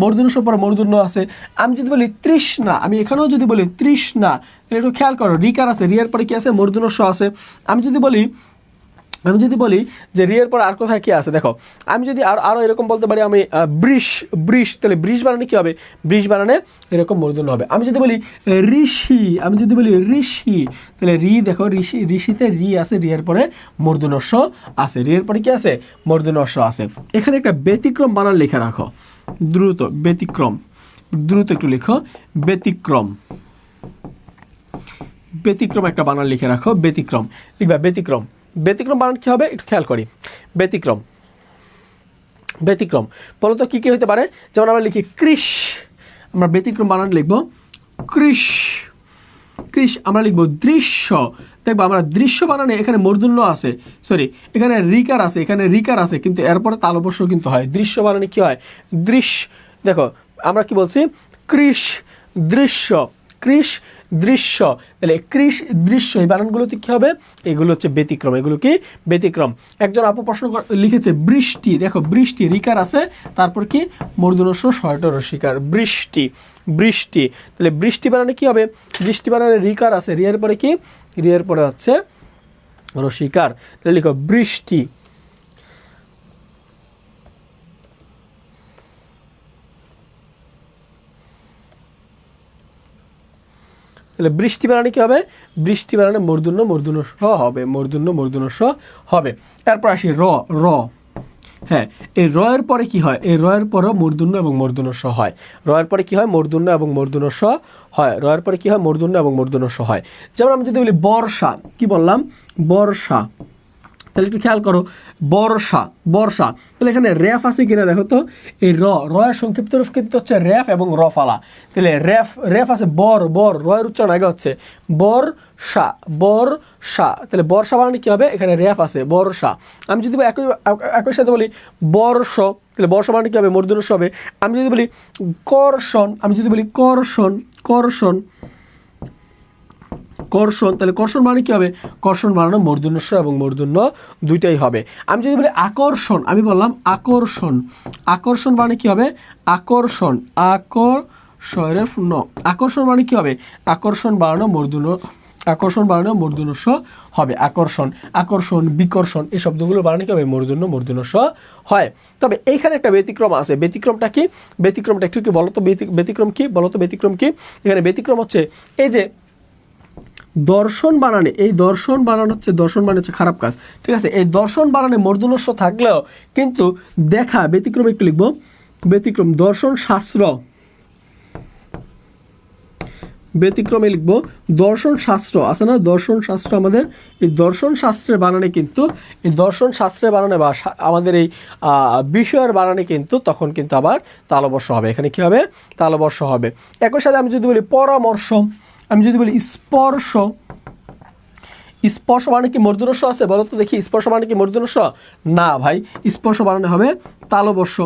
মূর্ধন্য ষ পরে মূর্ধন্য আছে। আমি যদি বলি তৃষ্ণা, আমি এখানেও যদি বলি তৃষ্ণা, তাহলে একটু খেয়াল করো, রিকার আছে, রিয়ার পরে কি আছে? মূর্ধন্য ষ আছে। আমি যদি বলি যে রিয়ের পর আর কোথায় কি আছে, দেখো আমি যদি আরও এরকম বলতে পারি, আমি বৃষ, বৃষ, তাহলে বৃষ বানানে কি হবে? বৃষ বানানে এরকম মূর্ধন্য হবে। আমি যদি বলি ঋষি, আমি যদি বলি ঋষি, তাহলে রি, দেখো ঋষি, ঋষিতে রি আছে, রিয়ের পরে মূর্ধন্য ষ আছে, রিয়ের পরে কি আছে? মূর্ধন্য ষ আছে। এখানে একটা ব্যতিক্রম বানান লিখে রাখো, দ্রুত, ব্যতিক্রম, দ্রুত একটু লিখো, ব্যতিক্রম, ব্যতিক্রম একটা বানান লিখে রাখো, ব্যতিক্রম লিখবা, ব্যতিক্রম। ব্যতিক্রম বানান কী হবে একটু খেয়াল করি, ব্যতিক্রম, ব্যতিক্রম বলো তো কী কী হতে পারে? যেমন আমরা লিখি কৃষ, আমরা ব্যতিক্রম বানান লিখবো কৃষ, কৃষ। আমরা লিখবো দৃশ্য, দেখবো আমরা দৃশ্য বানানে এখানে মূর্ধন্য আছে, সরি এখানে রিকার আছে, এখানে রিকার আছে, কিন্তু এরপরে তালবস্য কিন্তু হয়। দৃশ্য বানানে কি হয়? দৃশ্য। দেখো আমরা কি বলছি? কৃষ, দৃশ্য, কৃষ, দৃশ্য। তাহলে কৃষ, দৃশ্য, এই বানানগুলোতে কী হবে? এগুলো হচ্ছে ব্যতিক্রম, এগুলো কি? ব্যতিক্রম। একজন আপু প্রশ্ন লিখেছে বৃষ্টি, দেখো বৃষ্টি, রিকার আছে, তারপর কি? মূর্ধন্য ষ, শয়ট রসিকার, বৃষ্টি, বৃষ্টি। তাহলে বৃষ্টি বানানে কি হবে? বৃষ্টি বানানে রিকার আছে, রিয়ার পরে কি? রিয়ার পরে হচ্ছে রসিকার, তাহলে লিখো বৃষ্টি। তাহলে বৃষ্টি বানানে কি হবে? বৃষ্টি বানানে মূর্ধন্য, মূর্ধন্য স হবে, মূর্ধন্য, মূর্ধন্য স হবে। এরপর আসি র, র, হ্যাঁ এই র এর পরে কি হয়? এই র এর পরও মূর্ধন্য এবং মূর্ধন্য স হয়। র এর পরে কি হয়? মূর্ধন্য এবং মূর্ধন্য স হয়। র এর পরে কি হয়? মূর্ধন্য এবং মূর্ধন্য স হয়। যেমন আমি যদি বলি বর্ষা, কি বললাম? বর্ষা। তাহলে একটু খেয়াল করো, বর্ষা, বর্ষা। তাহলে এখানে র্যাফ আছে কিনা দেখো তো। এই র, র এর সংক্ষিপ্ত রূপ কিন্তু হচ্ছে র্যাফ এবং রফালা। তাহলে র্যাফ, র্যাফ আছে, বর, বর, র এর উচ্চারণ আগে হচ্ছে বর্ষা, বর্ষা। তাহলে বর্ষা বানানে কি হবে? এখানে র্যাফ আছে, বর্ষা। আমি যদি একই সাথে বলি বর্ষ, তাহলে বর্ষ মানে কি হবে? মূর্ধন্য ষ হবে। আমি যদি বলি কর্ষণ, আমি যদি বলি কর্ষণ, কর্ষণ, কর্ষণ, তাহলে কর্ষণ মানে কি হবে? কর্ষণ বানানো মূর্ধন্য ষ এবং মূর্ধন্য দুইটাই হবে। আমি যদি বলি আকর্ষণ, আমি বললাম আকর্ষণ, আকর্ষণ মানে কি হবে? আকর্ষণ, আকর্ষণ, আকর্ষণ মানে কি হবে? আকর্ষণ বানানো মূর্ধন্য, আকর্ষণ বানানো মূর্ধন্য ষ হবে, আকর্ষণ, আকর্ষণ, বিকর্ষণ, এই শব্দগুলো বানানো কি হবে? মূর্ধন্য, মূর্ধন্য ষ হয়। তবে এইখানে একটা ব্যতিক্রম আছে। ব্যতিক্রমটা কি? ব্যতিক্রমটা একটু কি বলো তো? ব্যতিক্রম কি বলো তো? ব্যতিক্রম কি? এখানে ব্যতিক্রম হচ্ছে এই যে দর্শন বানানে, এই দর্শন বানানো হচ্ছে, দর্শন মানে হচ্ছে খারাপ কাজ, ঠিক আছে? এই দর্শন বানানে মূর্ধন্য ষ থাকলেও কিন্তু দেখা, ব্যতিক্রম একটু লিখবো, ব্যতিক্রম, দর্শন শাস্ত্র, ব্যতিক্রমে লিখবো দর্শন শাস্ত্র আছে না? দর্শন শাস্ত্র, আমাদের এই দর্শন শাস্ত্রের বানানে কিন্তু, এই দর্শন শাস্ত্রের বানানে বা আমাদের এই বিষয়ের বানানে কিন্তু তখন কিন্তু আবার তালবস্য হবে। এখানে কি হবে? তালবস্য হবে। একই সাথে আমি যদি বলি পরামর্শ, আমি যদি বলি স্পর্শ, স্পর্শ মানে কি মূর্ধন্য ষ আছে? বলো তো দেখি, স্পর্শ মানে কি মূর্ধন্য ষ? না ভাই, স্পর্শ বানানো হবে তালবস্য,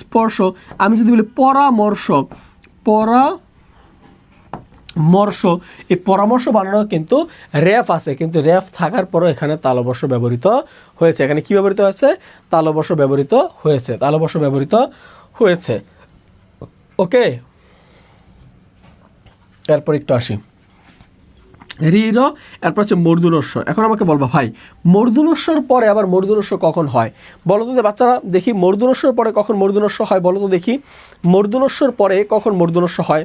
স্পর্শ। আমি যদি বলি পরামর্শ, পরামর্শ, এই পরামর্শ বানানো কিন্তু র্যাফ আছে, কিন্তু র্যাফ থাকার পরও এখানে তালবস্য ব্যবহৃত হয়েছে। এখানে কি ব্যবহৃত হয়েছে? তালবস্য ব্যবহৃত হয়েছে, তালবস্য ব্যবহৃত হয়েছে। ওকে, এরপর একটু আসি রির, এরপর হচ্ছে মূর্ধন্য ষ। এখন আমাকে বলবা ভাই মূর্ধন্য ষর পরে আবার মূর্ধন্য ষ কখন হয় বলো তো বাচ্চারা? দেখি মূর্ধন্য ষর পরে কখন মূর্ধন্য ষ হয় বলো তো দেখি। মূর্ধন্য ষর পরে কখন মূর্ধন্য ষ হয়?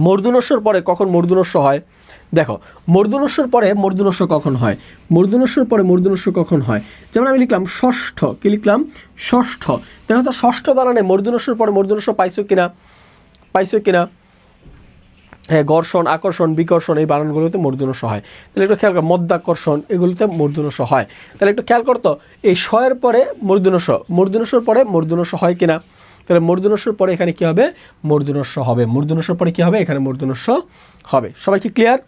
মূর্ধন্য ষর পরে কখন মূর্ধন্য ষ হয়? দেখো মূর্ধন্য ষর পরে মূর্ধন্য ষ কখন হয়? মূর্ধন্য ষর পরে মূর্ধন্য ষ কখন হয়? যেমন আমি লিখলাম ষষ্ঠ, কি লিখলাম? ষষ্ঠ। দেখো তো ষষ্ঠ বানানে মূর্ধন্য ষর পরে মূর্ধন্য ষ পাইছো কিনা? পাইছো কিনা? হ্যাঁ, ঘর্ষণ, আকর্ষণ, বিকর্ষণ এই বানানগুলোতে মূর্ধন্য স হয়। তাহলে একটু খেয়াল কর, মধ্যাকর্ষণ এগুলোতে মূর্ধন্য স হয়। তাহলে একটু খেয়াল করতো এই শয়ের পরে মূর্ধন্য স, মূর্ধন্য সর পরে মূর্ধন্য স হয় কিনা? তাহলে মূর্ধন্য সর পরে এখানে কি হবে? মূর্ধন্য স হবে। মূর্ধন্য সর পরে কি হবে? এখানে মূর্ধন্য স হবে। সবাই কি ক্লিয়ার?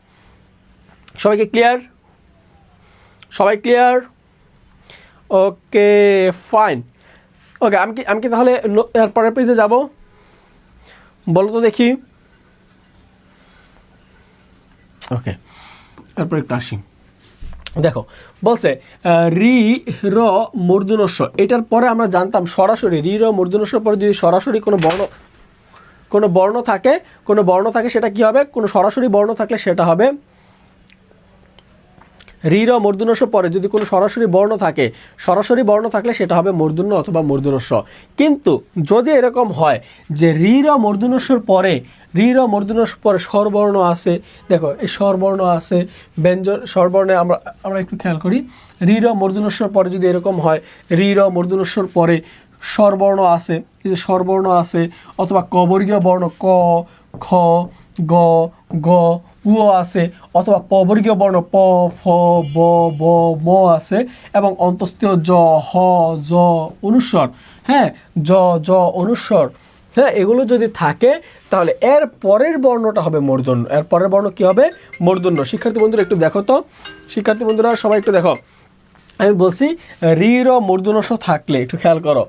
সবাইকে ক্লিয়ার? সবাই ক্লিয়ার? Okay fine. ওকে, আমি কি তাহলে এর পরের পেজে যাব? বলো তো দেখি। ওকে, এরপর একটু আসি। দেখো বলছে রি র মূর্ধন্য স, এটার পরে আমরা জানতাম সরাসরি রি র মূর্ধন্য স পরে যদি সরাসরি কোনো বর্ণ থাকে সেটা কি হবে? কোনো সরাসরি বর্ণ থাকলে সেটা হবে রি র মূর্ধন্য স পরে যদি কোনো সরাসরি বর্ণ থাকলে সেটা হবে মূর্ধন্য অথবা মূর্ধন্য স। কিন্তু যদি এরকম হয় যে রি র মূর্ধন্য সর পরে স্বরবর্ণ আছে, দেখো এই স্বরবর্ণ আছে, ব্যঞ্জন স্বরবর্ণে আমরা একটু খেয়াল করি, রি র মূর্ধন্য সর পরে যদি এরকম হয় রি র মূর্ধন্য সর পরে স্বরবর্ণ আছে, এই যে স্বরবর্ণ আছে, অথবা কবর্গীয় বর্ণ ক, খ, গ, গ, উ আছে, অথবা পবর্গীয় বর্ণ প, ফ, ব, ব, ম আছে, এবং অন্তস্থীয় জ, হ, জ, অনুস্বর, হ্যাঁ, জ, জ, অনুস্বর, হ্যাঁ, এগুলো যদি থাকে তাহলে এর পরের বর্ণটা হবে মূর্ধন্য। এর পরের বর্ণ কি হবে? মূর্ধন্য। শিক্ষার্থী বন্ধুরা একটু দেখো তো, শিক্ষার্থী বন্ধুরা সবাই একটু দেখো, আমি বলছি রি র মূর্ধন্য স থাকলে একটু খেয়াল করো,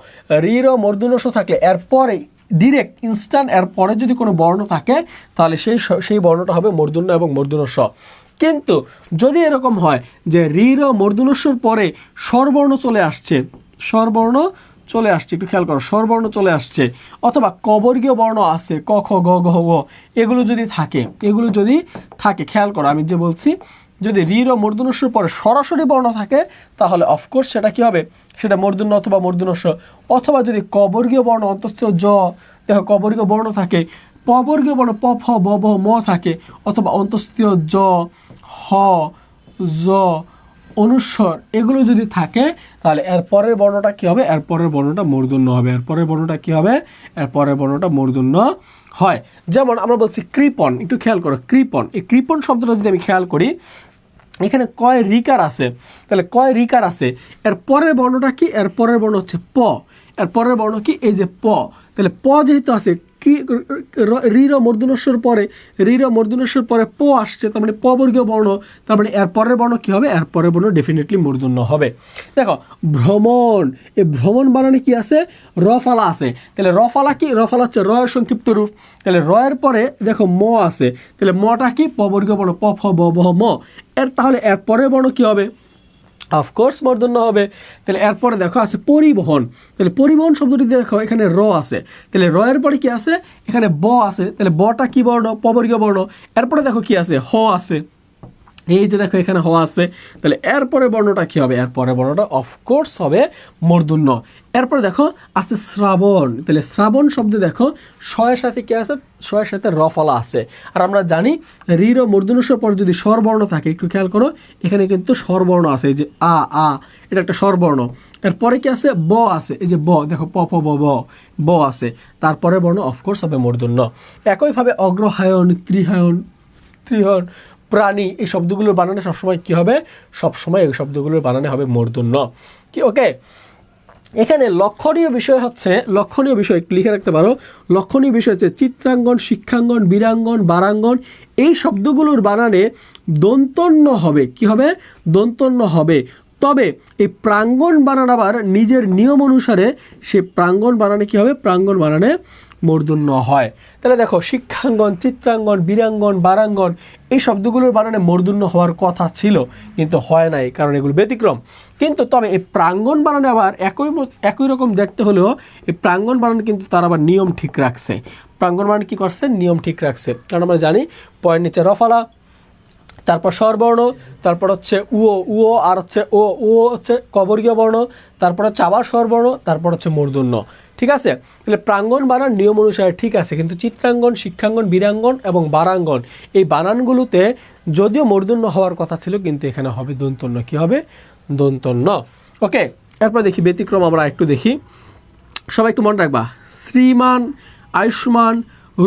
রি র মূর্ধন্য স থাকলে এরপরে ডিরেক্ট ইনস্ট্যান্ট এর পরে যদি কোনো বর্ণ থাকে তাহলে সেই বর্ণটা হবে মূর্ধন্য এবং মূর্ধন্য স। কিন্তু যদি এরকম হয় যে রি র মূর্ধন্য সর পরে স্বরবর্ণ চলে আসছে, একটু খেয়াল করো, স্বরবর্ণ চলে আসছে, অথবা কবর্গীয় বর্ণ আছে ক, খ, গ, ঘ, ঙ, এগুলো যদি থাকে খেয়াল করো, আমি যে বলছি যদি রি র মূর্ধন্য সর পরে সরাসরি বর্ণ থাকে তাহলে অফকোর্স সেটা কি হবে? সেটা মূর্ধন্য অথবা মূর্ধন্য স। অথবা যদি কবর্গীয় বর্ণ অন্তস্থীয় জ, দেখো কবর্গীয় বর্ণ থাকে, পবর্গীয় বর্ণ প, ফ, ব, ভ, ম থাকে, অথবা অন্তস্থীয় জ, হ, জ, অনুস্বর এগুলো যদি থাকে তাহলে এর পরের বর্ণটা কি হবে? এর পরের বর্ণটা মূর্ধন্য হবে। এর পরের বর্ণটা কি হবে? এর পরের বর্ণটা মূর্ধন্য হয়। যেমন আমরা বলছি কৃপণ, একটু খেয়াল করো, কৃপণ, এই কৃপণ শব্দটা যদি আমি খেয়াল করি, এখানে কয় রিকার আছে, তাহলে কয় রিকার আছে, এর পরের বর্ণটা কি? এর পরের বর্ণ হচ্ছে প। এর পরের বর্ণ কি? এই যে প। তাহলে প যেহেতু আছে, কি রি র মূর্ধন্য সর পরে প আসছে, তার মানে প বর্গীয় বর্ণ, তার মানে এর পরের বর্ণ কি হবে? এর পরের বর্ণ ডেফিনেটলি মূর্ধন্য হবে। দেখো ভ্রমণ, এই ভ্রমণ বানানে কি আছে? রফালা আছে। তাহলে রফালা কি? রফালা হচ্ছে র এর সংক্ষিপ্ত রূপ। তাহলে র এর পরে দেখো ম আছে, তাহলে মটা কি? প বর্গীয় বর্ণ প, ফ, ব, ভ, ম। তাহলে এর পরের বর্ণ কি হবে? অফকোর্স মূর্ধন্য হবে। তাহলে এরপরে দেখো আছে পরিবহন, তাহলে পরিবহন শব্দটি দেখো এখানে র আছে, তাহলে র এর পরে কি আছে? এখানে ব আছে, তাহলে বটা কি বর্ণ? প বর্গীয় বর্ণ। এরপরে দেখো কি আছে? হ আছে, এই যে দেখো এখানে হওয়া আছে, তাহলে এরপরে বর্ণটা কি হবে? এরপরে বর্ণটা অফকোর্স হবে মূর্ধন্য। এরপরে দেখো আছে শ্রাবণ, তাহলে শ্রাবণ শব্দে দেখো শয়ের সাথে কি আছে? শয়ের সাথে রফলা আছে। আর আমরা জানি রি র মূর্ধন্য সর পর যদি স্বরবর্ণ থাকে, একটু খেয়াল করো এখানে কিন্তু স্বরবর্ণ আছে, এই যে আ, এটা একটা স্বরবর্ণ। এরপরে কি আছে? ব আছে, এই যে ব, দেখো প, ফ, ব, ব আছে, তারপরে বর্ণ অফকোর্স হবে মূর্ধন্য। একইভাবে অগ্রহায়ণ, ত্রিহায়ণ, প্রাণী, এই শব্দগুলোর বানানে সবসময় কি হবে? সবসময় এই শব্দগুলোর বানানে হবে মূর্ধন্য। কি ওকে? এখানে লক্ষণীয় বিষয় একটু লিখে রাখতে পারো, লক্ষণীয় বিষয় হচ্ছে চিত্রাঙ্গন, শিক্ষাঙ্গন, বীরাঙ্গন, বারাঙ্গন, এই শব্দগুলোর বানানে দন্তন্য হবে। কি হবে? দন্তন্য হবে। তবে এই প্রাঙ্গণ বানান আবার নিজের নিয়ম অনুসারে সে প্রাঙ্গণ বানানে কি হবে? প্রাঙ্গণ বানানে মূর্ধন্য হয়। তাহলে দেখো শিক্ষাঙ্গন, চিত্রাঙ্গন, বীরাঙ্গন, বারাঙ্গন, এই শব্দগুলোর বানানে মূর্ধন্য হওয়ার কথা ছিল কিন্তু হয় নাই, কারণ এগুলো ব্যতিক্রম। কিন্তু তবে এই প্রাঙ্গণ বানানে আবার একই রকম দেখতে হলেও এই প্রাঙ্গণ বানানে কিন্তু তার আবার নিয়ম ঠিক রাখছে। প্রাঙ্গণ বানানে কি করছে? নিয়ম ঠিক রাখছে। কারণ আমরা জানি পয়ের নিচে রফালা, তারপর স্বরবর্ণ, তারপর হচ্ছে উও আর হচ্ছে ও হচ্ছে কবর্গীয় বর্ণ, তারপর হচ্ছে আবার স্বরবর্ণ, তারপর হচ্ছে মূর্ধন্য। ঠিক আছে? তাহলে প্রাঙ্গণ বানান নিয়ম অনুসারে ঠিক আছে, কিন্তু চিত্রাঙ্গন, শিক্ষাঙ্গন, বীরাঙ্গন এবং বারাঙ্গন এই বানানগুলোতে যদিও মূর্ধন্য হওয়ার কথা ছিল কিন্তু এখানে হবে দন্তন্য। কি হবে? দন্তন্য। ওকে, এরপর দেখি ব্যতিক্রম, আমরা একটু দেখি, সবাই একটু মনে রাখবা। শ্রীমান, আয়ুষ্মান,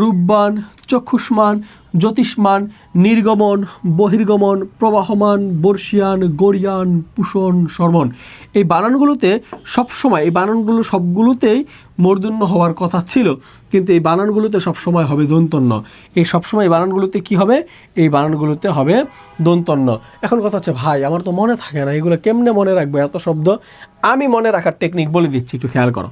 রূপবান, চক্ষুষ্মান, জ্যোতিষ্মান, নির্গমন, বহির্গমন, প্রবাহমান, বর্ষিয়ান, গরিয়ান, পুষণ, সর্বণ। এই বানানগুলোতে সবসময়, এই বানানগুলো সবগুলোতেই মূর্ধন্য হওয়ার কথা ছিল, কিন্তু এই বানানগুলোতে সবসময় হবে দন্তন্য। এই সবসময় এই বানানগুলোতে কি হবে? এই বানানগুলোতে হবে দন্তন্য। এখন কথা হচ্ছে, ভাই আমার তো মনে থাকে না, এগুলো কেমনে মনে রাখবো এত শব্দ? আমি মনে রাখার টেকনিক বলে দিচ্ছি, একটু খেয়াল করো।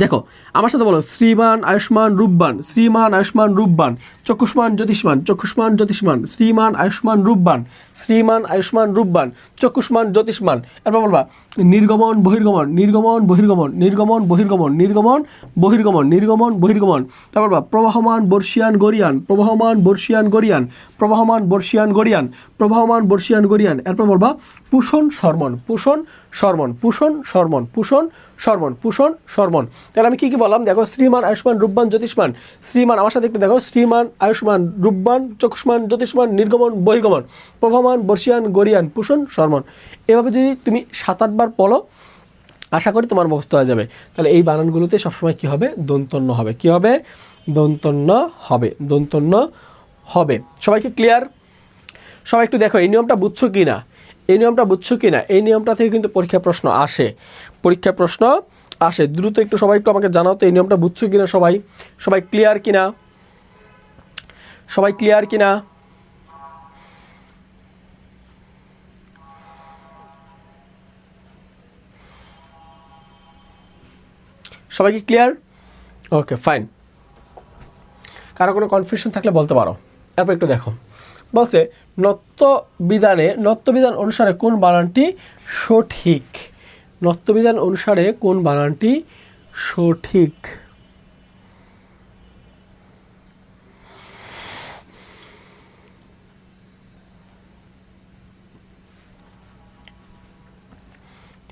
দেখো আমার সাথে বলো, শ্রীমান, আয়ুষ্মান, রূপবান, শ্রীমান, আয়ুষ্মান, রূপবান, চক্ষুষ্মান, জ্যোতিষ্মান, চক্ষুষ্মান, জ্যোতিষ্মান, শ্রীমান, আয়ুষ্মান, রূপবান, শ্রীমান, আয়ুষ্মান, রূপবান, চক্ষুষ্মান, জ্যোতিষ্মান। এরপর বলবা নির্গমন, বহির্গমন, নির্গমন, বহির্গমন, নির্গমন, বহির্গমন, নির্গমন, বহির্গমন, নির্গমন, বহির্গমন। তারপর বলবা প্রবাহমান, বর্ষিয়ান, গরিয়ান, প্রবাহমান, বর্ষিয়ান, গরিয়ান, প্রবাহমান, বর্ষিয়ান, গরিয়ান, প্রবাহমান, বর্ষিয়ান, গরিয়ান। এরপর বলবা পুষণ, সর্বণ, পুষণ, সর্বণ, পুষণ, সর্বণ, পুষণ, সর্বণ, পুষণ, সর্বণ। তাহলে আমি কি কি বললাম? দেখো শ্রীমান, আয়ুষ্মান, রূপবান, জ্যোতিষ্মান। শ্রীমান আমার সাথে একটু দেখো, শ্রীমান, আয়ুষ্মান, রূপবান, চক্ষুষ্মান, জ্যোতিষ্মান, নির্গমন, বহির্গমন, প্রভামান, বর্ষিয়ান, গরিয়ান, পুষণ, সর্বণ। এভাবে যদি তুমি 7-8 বার পড়ো, আশা করি তোমার মুখস্থ হয়ে যাবে। তাহলে এই বানানগুলোতে সবসময় কি হবে? দন্তন্য হবে। কি হবে? দন্তন্য হবে, দন্তন্য হবে। সবাইকে ক্লিয়ার? সবাই একটু দেখো এই নিয়মটা বুঝছো কি না, এই নিয়মটা বুঝছো কি না? এই নিয়মটা থেকে কিন্তু পরীক্ষা প্রশ্ন আসে, পরীক্ষা প্রশ্ন আসে। দ্রুত একটু সবাই একটু আমাকে জানাও তো এই নিয়মটা বুঝছো কিনা, সবাই সবাই ক্লিয়ার কিনা, সবাই ক্লিয়ার কিনা? সবাই কি ক্লিয়ার? Okay fine. কারো কোনো কনফিউশন থাকলে বলতে পারো। তারপর একটু দেখো, বলছে নত্যবিধান অনুসারে কোন বানানটি সঠিক? নত্যবিধান অনুসারে কোন বানানটি সঠিক?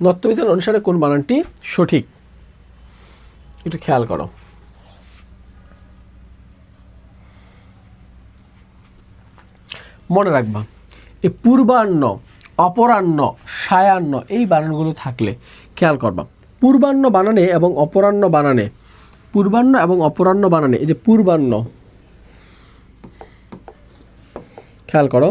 নত্যবিধান অনুসারে কোন বানানটি সঠিক? একটু খেয়াল করো। মনে রাখবা, এই পূর্বাহ্ন, অপরাহ্ন, সায়াহ্ন এই বানানগুলো থাকলে খেয়াল করবা, পূর্বাহ্ন বানানে এবং অপরাহ্ন বানানে, পূর্বাহ্ন এবং অপরাহ্ন বানানে, এই যে পূর্বাহ্ন, খেয়াল করো,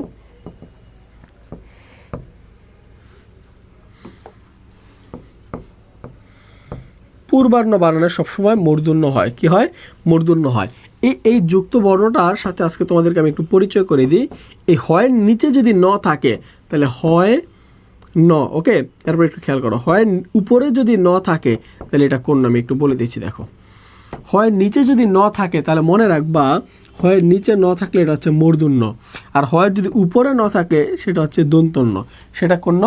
পূর্বাহ্ন বানানে সবসময় মূর্ধন্য হয়। কি হয়? মূর্ধন্য হয়। এই যুক্ত বর্ণটার সাথে আজকে তোমাদেরকে আমি একটু পরিচয় করে দিই। এই হয় নিচে যদি ন থাকে তাহলে হয় ন, ওকে? এরপর একটু খেয়াল করো, হয় উপরে যদি ন থাকে তাহলে এটা কোন নামে একটু বলে দিচ্ছি। দেখো, হয় নিচে যদি ন থাকে তাহলে মনে রাখবা, হয় নিচে ন থাকলে এটা হচ্ছে মূর্ধন্য, আর হয় যদি উপরে ন থাকে সেটা হচ্ছে দন্তন্য। সেটা কোন?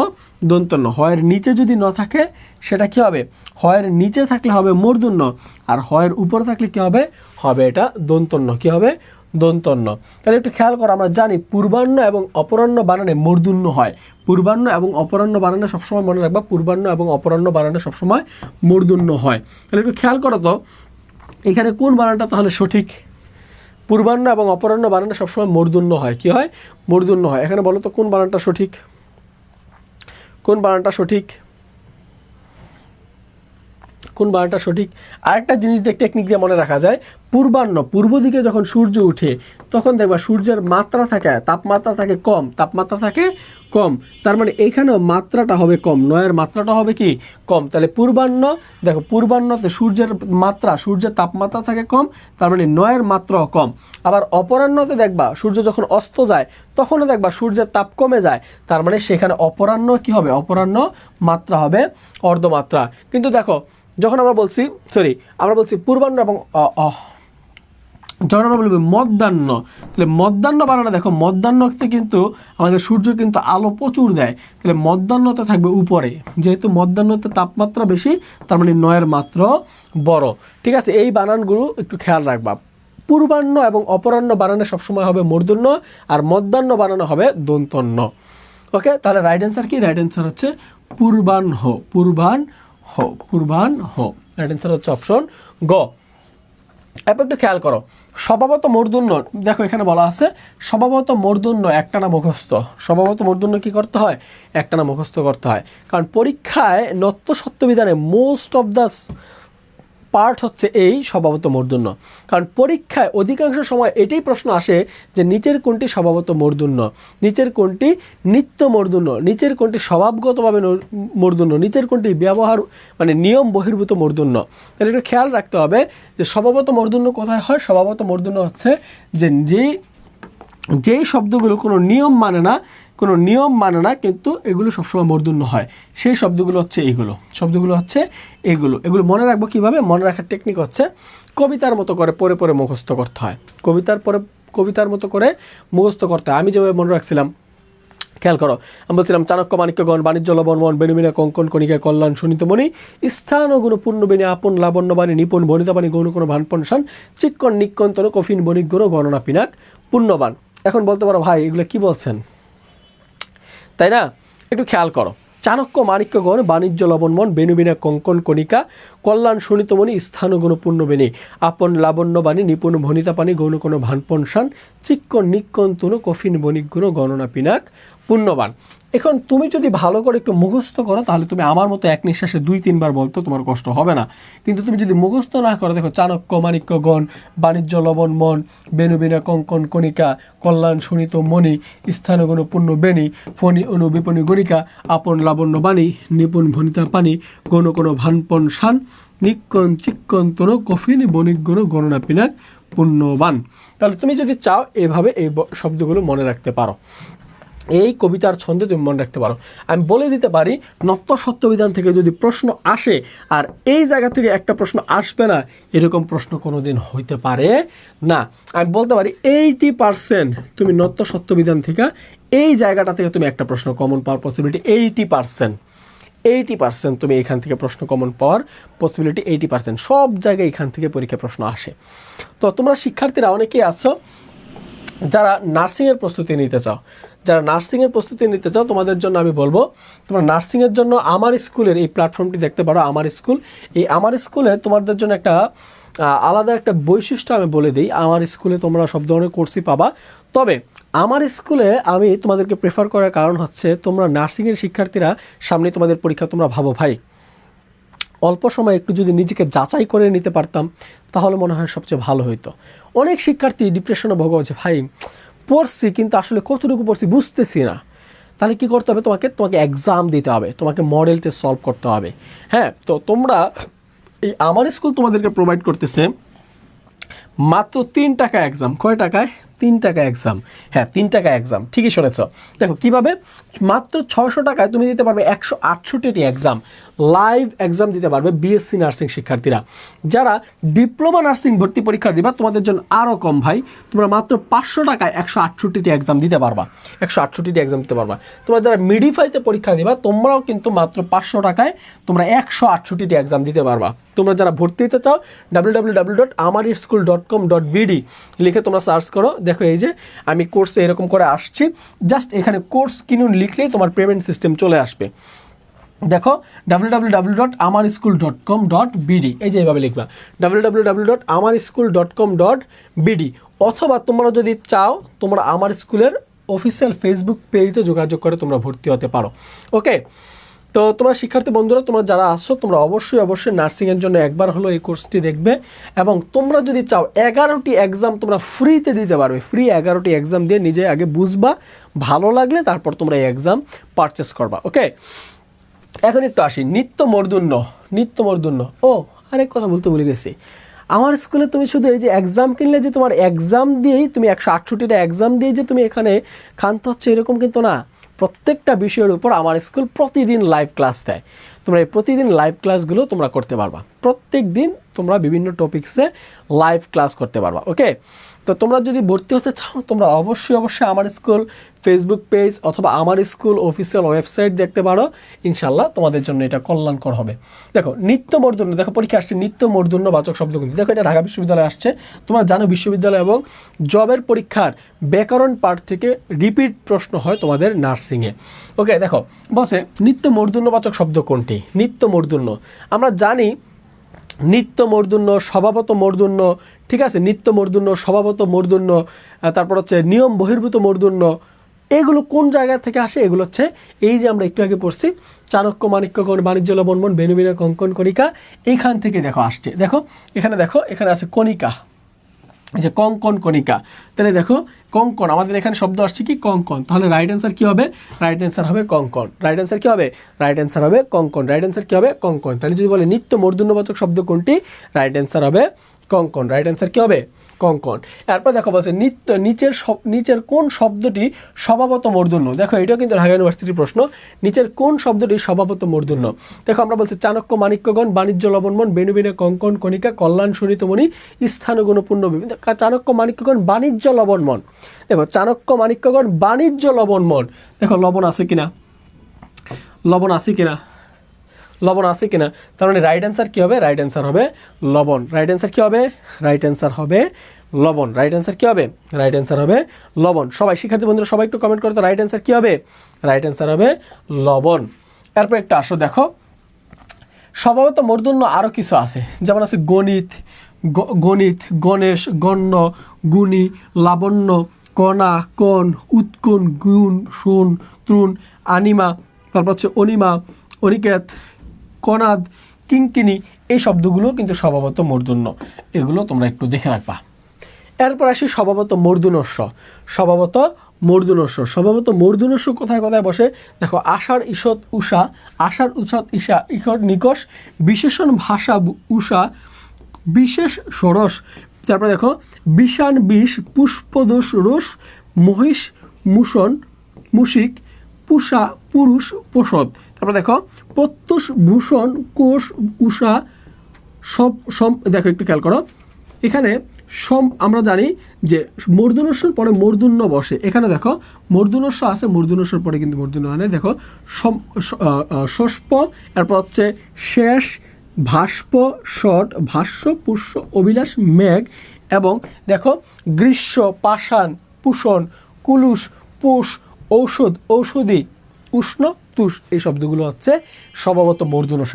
দন্তন্য। হয়ের নিচে যদি ন থাকে সেটা কি হবে? হয়ের নিচে থাকলে হবে মূর্ধন্য, আর হয়ের উপরে থাকলে কি হবে? হবে এটা দন্তন্য। কি হবে? দন্তন্য। তাহলে একটু খেয়াল করো, আমরা জানি পূর্বাহ্ন এবং অপরাহ্ন বানানে মূর্ধন্য হয়। পূর্বাহ্ন এবং অপরাহ্ন বানানে সবসময় মনে রাখবা, পূর্বাহ্ন এবং অপরাহ্ন বানানে সবসময় মূর্ধন্য হয়। তাহলে একটু খেয়াল করো তো এখানে কোন বানানটা তাহলে সঠিক? পূর্বাহ্ন এবং অপরাহ্ন বানানে সবসময় মূর্ধন্য হয়। কি হয়? মূর্ধন্য হয়। এখানে বলো তো কোন বানানটা সঠিক? কোন বানানটা সঠিক? কোন বানানটা সঠিক? আরেকটা জিনিস দেখতে টেকনিক দিয়ে মনে রাখা যায়, পূর্বাহ্ন, পূর্ব দিকে যখন সূর্য উঠে তখন দেখবা সূর্যের মাত্রা থাকে, তাপমাত্রা থাকে কম, তাপমাত্রা থাকে কম, তার মানে এইখানেও মাত্রাটা হবে কম, নয়ের মাত্রাটা হবে কি? কম। তাহলে পূর্বাহ্ন, দেখো পূর্বাহ্নতে সূর্যের মাত্রা, সূর্যের তাপমাত্রা থাকে কম, তার মানে নয়ের মাত্রাও কম। আবার অপরাহ্নতে দেখবা সূর্য যখন অস্ত যায় তখনও দেখবা সূর্যের তাপ কমে যায়, তার মানে সেখানে অপরাহ্ন কি হবে? অপরাহ্ন মাত্রা হবে অর্ধমাত্রা। কিন্তু দেখো যখন আমরা বলছি পূর্বাহ্ন এবং যখন আমরা বলবো মধ্যাহ্ন, তাহলে মধ্যাহ্ন বানানো, দেখো মধ্যাহ্নতে কিন্তু আমাদের সূর্য কিন্তু আলো প্রচুর দেয়, তাহলে মধ্যাহ্নতে থাকবে উপরে, যেহেতু মধ্যাহ্নতে তাপমাত্রা বেশি তার মানে নয়ের মাত্রা বড়। ঠিক আছে, এই বানানগুলো একটু খেয়াল রাখবা। পূর্বাহ্ন এবং অপরাহ্ন বানানো সবসময় হবে মূর্ধন্য, আর মধ্যাহ্ন বানানো হবে দন্তন্য। ওকে, তাহলে রাইট অ্যান্সার কি? রাইট অ্যান্সার হচ্ছে পূর্বাহ্ন, পূর্বাহ্ন। রাইট অ্যান্সার হচ্ছে অপশন গ। এরপর একটু খেয়াল করো, স্বভাবত মূর্ধন্য, দেখো এখানে বলা আছে স্বভাবত মূর্ধন্য একটানা মুখস্থ। স্বভাবত মূর্ধন্য কি করতে হয়? একটানা মুখস্থ করতে হয়, কারণ পরীক্ষায় নত্য সত্যবিধানে মোস্ট অফ দ্য পার্ট হচ্ছে এই স্বভাবত মূর্ধন্য। কারণ পরীক্ষায় অধিকাংশ সময় এটাই প্রশ্ন আসে যে নিচের কোনটি স্বভাবত মূর্ধন্য, নিচের কোনটি নিত্য মূর্ধন্য, নিচের কোনটি স্বভাবগতভাবে মূর্ধন্য, নিচের কোনটি ব্যবহার মানে নিয়ম বহির্ভূত মূর্ধন্য। তাহলে একটু খেয়াল রাখতে হবে যে স্বভাবত মূর্ধন্য কোথায় হয়। স্বভাবত মূর্ধন্য হচ্ছে যে যেই শব্দগুলো কোনো নিয়ম মানে না কিন্তু এগুলো সবসময় মূর্ধন্য হয়, সেই শব্দগুলো হচ্ছে এগুলো মনে রাখবো কীভাবে? মনে রাখার টেকনিক হচ্ছে কবিতার মতো করে পড়ে পড়ে মুখস্থ করতে হয়। কবিতার মতো করে মুখস্থ করতে হয়। আমি যেভাবে মনে রাখছিলাম, খেয়াল করো, আমি বলছিলাম চাণক্য মাণিক্যগণ বাণিজ্য লবণমন বেণুবিনা কঙ্কন কণিকা কল্যাণ সুনীতমণি স্থান ও গুণ পূর্ণবেণী আপন লাবণ্যবাণী নিপুণ বনিতাবাণী গৌণ কোনো ভানপন শান চিক্কন নিক্কন্তন কফিন বণিক গুণ গণনা পিনাক পুণ্যবান। এখন বলতে পারো ভাই এগুলো কি বলছেন, তাই না? একটু খেয়াল করো, চাণক্য মাণিক্যগণ বাণিজ্য লবণমন বেণুবিনা কঙ্কন কণিকা কল্যাণ সুনীতমণি স্থান ও গুণ পূর্ণবেণী আপন লাবণ্যবাণী নিপুণ ভনিতাপানি গৌণ কোনো ভানপন শান চিক্কন নিক্কন্তন কফিন বণিক গুণ গণনা পিনাক পুণ্যবান। এখন তুমি যদি ভালো করে একটু মুখস্থ করো তাহলে তুমি আমার মতো এক নিঃশ্বাসে 2-3 বার বলতো তোমার কষ্ট হবে না। কিন্তু তুমি যদি মুখস্থ না করো, দেখো চাণক্য মাণিক্যগণ বাণিজ্য লবণমন বেণুবিনা কঙ্কন কণিকা কল্যাণ সুনীত মণি স্থানগুণ পূর্ণ বেণী ফণি অনু বিপণী গণিকা আপন লাবণ্য বাণী নিপুণ ভনিতা পানি গৌণ কোনো ভানপন শান নিক্কন চিক্কন তন কফিন বণিক গুণ গণনা পিনাক পুণ্যবান। তাহলে তুমি যদি চাও এভাবে এই শব্দগুলো মনে রাখতে পারো, এই কবিতার ছন্দে তুমি মনে রাখতে পারো। আমি বলে দিতে পারি নত্য সত্যবিধান থেকে যদি প্রশ্ন আসে আর এই জায়গা থেকে একটা প্রশ্ন আসবে না, এরকম প্রশ্ন কোনোদিন হইতে পারে না। আমি বলতে পারি 80% তুমি নত্য সত্যবিধান থেকে এই জায়গাটা থেকে তুমি একটা প্রশ্ন কমন পাওয়ার পসিবিলিটি 80% তুমি এখান থেকে প্রশ্ন কমন পাওয়ার পসিবিলিটি 80%। সব জায়গায় এখান থেকে পরীক্ষা প্রশ্ন আসে। তো তোমরা শিক্ষার্থীরা অনেকেই আছো যারা নার্সিংয়ের প্রস্তুতি নিতে চাও, তোমাদের জন্য আমি বলবো তোমরা নার্সিংয়ের জন্য আমার স্কুলের এই প্ল্যাটফর্মটি দেখতে পারো। আমার স্কুলে তোমাদের জন্য একটা আলাদা একটা বৈশিষ্ট্য আমি বলে দিই। আমার স্কুলে তোমরা সব ধরনের কোর্সই পাবা, তবে আমার স্কুলে আমি তোমাদেরকে প্রেফার করার কারণ হচ্ছে তোমরা নার্সিংয়ের শিক্ষার্থীরা সামনে তোমাদের পরীক্ষা, তোমরা ভাবো ভাই অল্প সময় একটু যদি নিজেকে যাচাই করে নিতে পারতাম তাহলে মনে হয় সবচেয়ে ভালো হতো। অনেক শিক্ষার্থী ডিপ্রেশনে ভোগে, ভাই পড়ছি কিন্তু আসলে কতটুকু পড়ছি বুঝতেছি না। তাহলে কি করতে হবে? তোমাকে এক্সাম দিতে হবে, তোমাকে মডেল টেস্ট সলভ করতে হবে। হ্যাঁ, তো তোমরা এই আমার স্কুল তোমাদেরকে প্রোভাইড করতেছে মাত্র 3 টাকা এক্সাম। কয় টাকায়? 3 টাকা এক্সাম। হ্যাঁ, 3 টাকা এক্সাম, ঠিকই শুনেছ। দেখো কিভাবে মাত্র 600 টাকায় তুমি দিতে পারবে 168টি এক্সাম, লাইভ এক্সাম দিতে পারবে বিএসসি নার্সিং শিক্ষার্থীরা। যারা ডিপ্লোমা নার্সিং ভর্তি পরীক্ষা দিবা তোমাদের জন্য আরও কম ভাই, তোমরা মাত্র 500 টাকায় 168টি এক্সাম দিতে পারবা। তোমরা যারা মিডিফাইতে পরীক্ষা দিবা তোমরাও কিন্তু মাত্র 500 টাকায় তোমরা 168টি এক্সাম দিতে পারবা। তোমরা যারা ভর্তি হতে চাও www.amarischool.com.bd লিখে তোমরা সার্চ করো। দেখো এই যে আমি কোর্সে এরকম করে আসছি, জাস্ট এখানে কোর্স কিনুন লিখলেই তোমার পেমেন্ট সিস্টেম চলে আসবে। দেখো www.amarischool.com.bd এই যে এইভাবে লিখবা www.amarischool.com.bd, অথবা তোমরা যদি চাও তোমরা আমার স্কুলের অফিসিয়াল ফেসবুক পেজে যোগাযোগ করে তোমরা ভর্তি হতে পারো। ওকে, তো তোমরা শিক্ষার্থী বন্ধুরা তোমরা যারা আসছো তোমরা অবশ্যই নার্সিংয়ের জন্য একবার হলো এই কোর্সটি দেখবে, এবং তোমরা যদি চাও 11টি এক্সাম তোমরা ফ্রিতে দিতে পারবে। ফ্রি 11টি এক্সাম দিয়ে নিজে আগে বুঝবা, ভালো লাগলে তারপর তোমরা এই এক্সাম পারচেস করবা। ওকে, এখন একটু আসি নিত্য মূর্ধন্য। ও আরেক কথা বলতে ভুলে গেছি, আমার স্কুলে তুমি শুধু এই যে এক্সাম কিনলে যে তোমার এক্সাম দিয়েই তুমি 168টা এক্সাম দিয়ে যে তুমি এখানে ক্ষান্ত হচ্ছে এরকম কিন্তু না। প্রত্যেকটা বিষয়ের উপর আমার স্কুল প্রতিদিন লাইভ ক্লাস দেয়। তোমরা এই প্রতিদিন লাইভ ক্লাসগুলো তোমরা করতে পারবা। প্রত্যেক দিন তোমরা বিভিন্ন টপিক্সে লাইভ ক্লাস করতে পারবা। ওকে, তো তোমরা যদি ভর্তি হতে চাও তোমরা অবশ্যই আমার স্কুল ফেসবুক পেজ অথবা আমার স্কুল অফিসিয়াল ওয়েবসাইট দেখতে পারো। ইনশাল্লাহ তোমাদের জন্য এটা কল্যাণকর হবে। দেখো নিত্য মূর্ধন্য, দেখো পরীক্ষা আসছে নিত্য মূর্ধন্য বাচক শব্দ কিন্তু। দেখো এটা ঢাকা বিশ্ববিদ্যালয়ে আসছে। তোমরা জানো বিশ্ববিদ্যালয় এবং জবের পরীক্ষার ব্যাকরণ পার্ট থেকে রিপিট প্রশ্ন হয় তোমাদের নার্সিংয়ে। ওকে, দেখো বসে নিত্য মূর্ধন্য বাচক শব্দ কোনটি? নিত্য মূর্ধন্য আমরা জানি নিত্য মূর্ধন্য, স্বভাবত মূর্ধন্য, ঠিক আছে, নিত্য মূর্ধন্য, স্বভাবত মূর্ধন্য, তারপর হচ্ছে নিয়ম বহির্ভূত মূর্ধন্য, এগুলো কোন জায়গা থেকে আসে? এগুলো হচ্ছে এই যে আমরা একটু আগে পড়ছি চাণক্য, মাণিক্যগণ, বাণিজ্য লবণমন, বেনুবিনা, কঙ্কন, কণিকা, এইখান থেকে দেখো আসছে। দেখো এখানে আছে কণিকা, এই যে কঙ্কন, কণিকা। তাহলে দেখো কঙ্কন, আমাদের এখানে শব্দ আসছে কি কঙ্কন, তাহলে রাইট অ্যান্সার কি হবে? রাইট অ্যান্সার হবে কঙ্কন। রাইট অ্যান্সার কি হবে? রাইট অ্যান্সার হবে কঙ্কন। রাইট অ্যান্সার কি হবে? কঙ্কন। তাহলে যদি বলে নিত্য মূর্ধন্যবাচক শব্দ কোনটি? রাইট অ্যান্সার হবে কঙ্কন। রাইট অ্যান্সার কি হবে? কঙ্কন। এরপর দেখো বলছে নিত্য নিচের কোন শব্দটি স্বভাবত মূর্ধন্য? দেখো এটাও কিন্তু ঢাকা ইউনিভার্সিটির প্রশ্ন। নিচের কোন শব্দটি স্বভাবত মূর্ধন্য? দেখো আমরা বলছি চাণক্য, মাণিক্যগণ, বাণিজ্য লবণমন, বেনুবিনা, কঙ্কন, কণিকা, কল্যাণ, সুনীতমণি, স্থানগুণপূর্ণ বিভিন্ন। চাণক্য, মাণিক্যগণ, বাণিজ্য লবণমন। দেখো চাণক্য, মাণিক্যগণ, বাণিজ্য লবণমন। দেখো লবণ আছে কিনা? লবণ আছে কিনা? লবণ আছে কিনা? তার মানে রাইট অ্যান্সার কী হবে? রাইট অ্যান্সার হবে লবণ। রাইট অ্যান্সার কী হবে? রাইট অ্যান্সার হবে লবণ। রাইট অ্যান্সার কী হবে? রাইট অ্যান্সার হবে লবণ। সবাই শিক্ষার্থী বন্ধুরা সবাই একটু কমেন্ট করো তো রাইট অ্যান্সার কী হবে? রাইট অ্যান্সার হবে লবণ। এরপর একটু আসো, দেখো স্বভাবত মূর্ধন্য আরও কিছু আছে, যেমন আছে গণিত, গণেশ, গণ্য, গুণী, লাবণ্য, কণা, কণ, উৎকুণ, গুণ, শুন, ত্রুণ, আনিমা, তারপর হচ্ছে অনিমা, অনিকেত, কণাদ, কিঙ্কিনি, এই শব্দগুলো কিন্তু স্বভাবত মূর্ধন্য। এগুলো তোমরা একটু দেখে রাখবা। এরপর আসি স্বভাবত মূর্ধন্যস্ব। স্বভাবত মূর্ধন্যস্ব। স্বভাবত মূর্ধন্যস্ব কোথায় কোথায় বসে? দেখো আষাঢ়, ঈষৎ, উষা, আষাঢ়, উষৎ, ঈশা, ইকট, নিকষ, বিশেষণ ভাষা, উষা, বিশেষ ষোড়শ। তারপরে দেখো বিষাণ, বিষ, পুষ্পদোষ, রোষ, মহিষ, মুষণ, মুশিক, পুষা, পুরুষ, পোষদ। তারপর দেখো প্রত্যুষ, ভূষণ, কোষ, উষা, সব। দেখো একটু খেয়াল করো, এখানে আমরা জানি যে মূর্ধন্যস্বর পরে মূর্ধন্য বসে। এখানে দেখো মূর্ধন্যস্ব আছে, মূর্ধন্যস্বর পরে কিন্তু মূর্ধন্য হয় না। দেখো ষষ্প, এরপর হচ্ছে শেষ, ভাস্প, ষট, ভাষ্য, পুষ্য, অভিলাষ, মেঘ, এবং দেখো গ্রীষ্ম, পাষাণ, পুষণ, কুলুষ, পুষ, ঔষধ, ঔষধি, উষ্ণ, তুষ। এই শব্দগুলো হচ্ছে স্বভাবত মূর্ধন্যস্ব।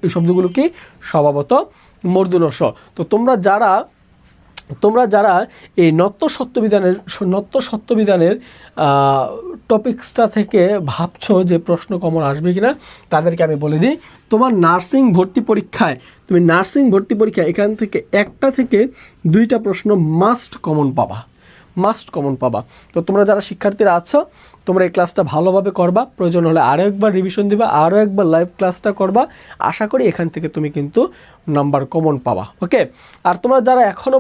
এই শব্দগুলো কি? স্বভাবত মূর্ধন্যস্ব। তো তোমরা যারা এই নত্য সত্যবিধানের টপিক্সটা থেকে ভাবছো যে প্রশ্ন কমন আসবে কিনা, তাদেরকে আমি বলে দিই, তোমার নার্সিং ভর্তি পরীক্ষায় এখান থেকে 1টা থেকে 2টা প্রশ্ন মাস্ট কমন পাবা। তো তোমরা যারা শিক্ষার্থীরা আছো, তোমরা এই ক্লাসটা ভালোভাবে করবা, প্রয়োজন হলে আরও একবার রিভিশন দিবা, আরও একবার লাইভ ক্লাসটা করবা। আশা করি এখান থেকে তুমি কিন্তু নাম্বার কমন পাবা। ওকে, আর তোমরা যারা এখনও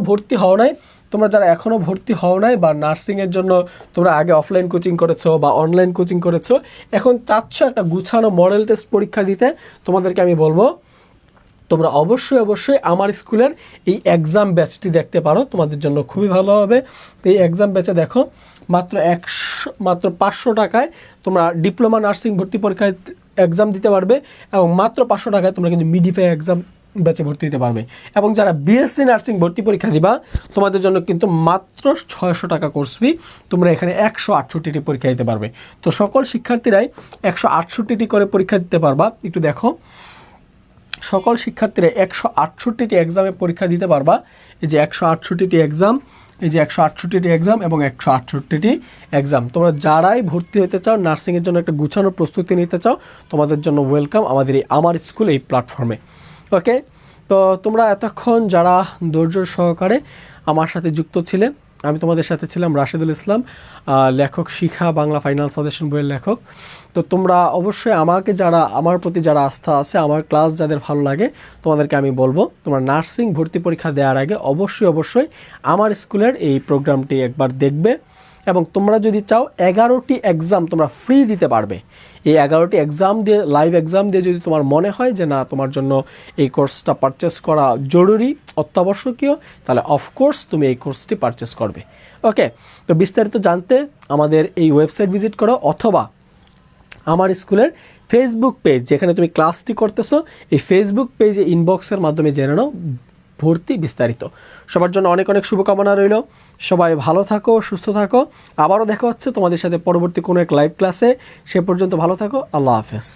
ভর্তি হও নাই বা নার্সিংয়ের জন্য তোমরা আগে অফলাইন কোচিং করেছো বা অনলাইন কোচিং করেছো, এখন চাচ্ছ একটা গুছানো মডেল টেস্ট পরীক্ষা দিতে, তোমাদেরকে আমি বলবো তোমরা অবশ্যই আমার স্কুলের এই এক্সাম ব্যাচটি দেখতে পারো, তোমাদের জন্য খুবই ভালো হবে। তো এই এক্সাম ব্যাচে দেখো মাত্র 500 টাকায় তোমরা ডিপ্লোমা নার্সিং ভর্তি পরীক্ষায় এক্সাম দিতে পারবে, এবং মাত্র 500 টাকায় তোমরা কিন্তু মিডিফাই এক্সাম ব্যাচে ভর্তি দিতে পারবে। এবং যারা বিএসসি নার্সিং ভর্তি পরীক্ষা দিবা, তোমাদের জন্য কিন্তু মাত্র 600 টাকা কোর্স ফি, তোমরা এখানে 168টি পরীক্ষা দিতে পারবে। তো সকল শিক্ষার্থীরাই 168টি করে পরীক্ষা দিতে পারবা। একটু দেখো, সকল শিক্ষার্থীরা 168টি এক্সামে পরীক্ষা দিতে পারবা। এই যে 168টি এক্সাম, এবং 168টি এক্সাম। তোমরা যারাই ভর্তি হতে চাও, নার্সিংয়ের জন্য একটা গুছানো প্রস্তুতি নিতে চাও, তোমাদের জন্য ওয়েলকাম আমাদের আমার স্কুল এই প্ল্যাটফর্মে। ওকে, তো তোমরা এতক্ষণ যারা ধৈর্য সহকারে আমার সাথে যুক্ত ছিলে, আমি তোমাদের সাথে ছিলাম রাশেদুল ইসলাম, লেখক, শিখা বাংলা ফাইনাল সাজেশন বইয়ের লেখক। তো তোমরা অবশ্যই আমার প্রতি যারা আস্থা আছে, আমার ক্লাস যাদের ভালো লাগে, তোমাদেরকে আমি বলবো তোমরা নার্সিং ভর্তি পরীক্ষা দেওয়ার আগে অবশ্যই আমার স্কুলের এই প্রোগ্রামটি একবার দেখবে। এবং তোমরা যদি চাও 11টি এক্সাম তোমরা ফ্রি দিতে পারবে। এই 11টি এক্সাম দিয়ে, লাইভ এক্সাম দিয়ে যদি তোমার মনে হয় যে না, তোমার জন্য এই কোর্সটা পারচেস করা জরুরি, অত্যাবশ্যকীয়, তাহলে অফকোর্স তুমি এই কোর্সটি পারচেস করবে। ওকে, তো বিস্তারিত জানতে আমাদের এই ওয়েবসাইট ভিজিট করো, অথবা আমার স্কুলের ফেসবুক পেজ, যেখানে তুমি ক্লাসটি করতেছো, এই ফেসবুক পেজে ইনবক্সের মাধ্যমে জেনে নাও ভর্তি বিস্তারিত। সবার জন্য অনেক শুভকামনা রইল। সবাই ভালো থাকো, সুস্থ থাকো। আবারও দেখা হচ্ছে তোমাদের সাথে পরবর্তী কোনো এক লাইভ ক্লাসে। সে পর্যন্ত ভালো থাকো। আল্লাহ হাফেজ।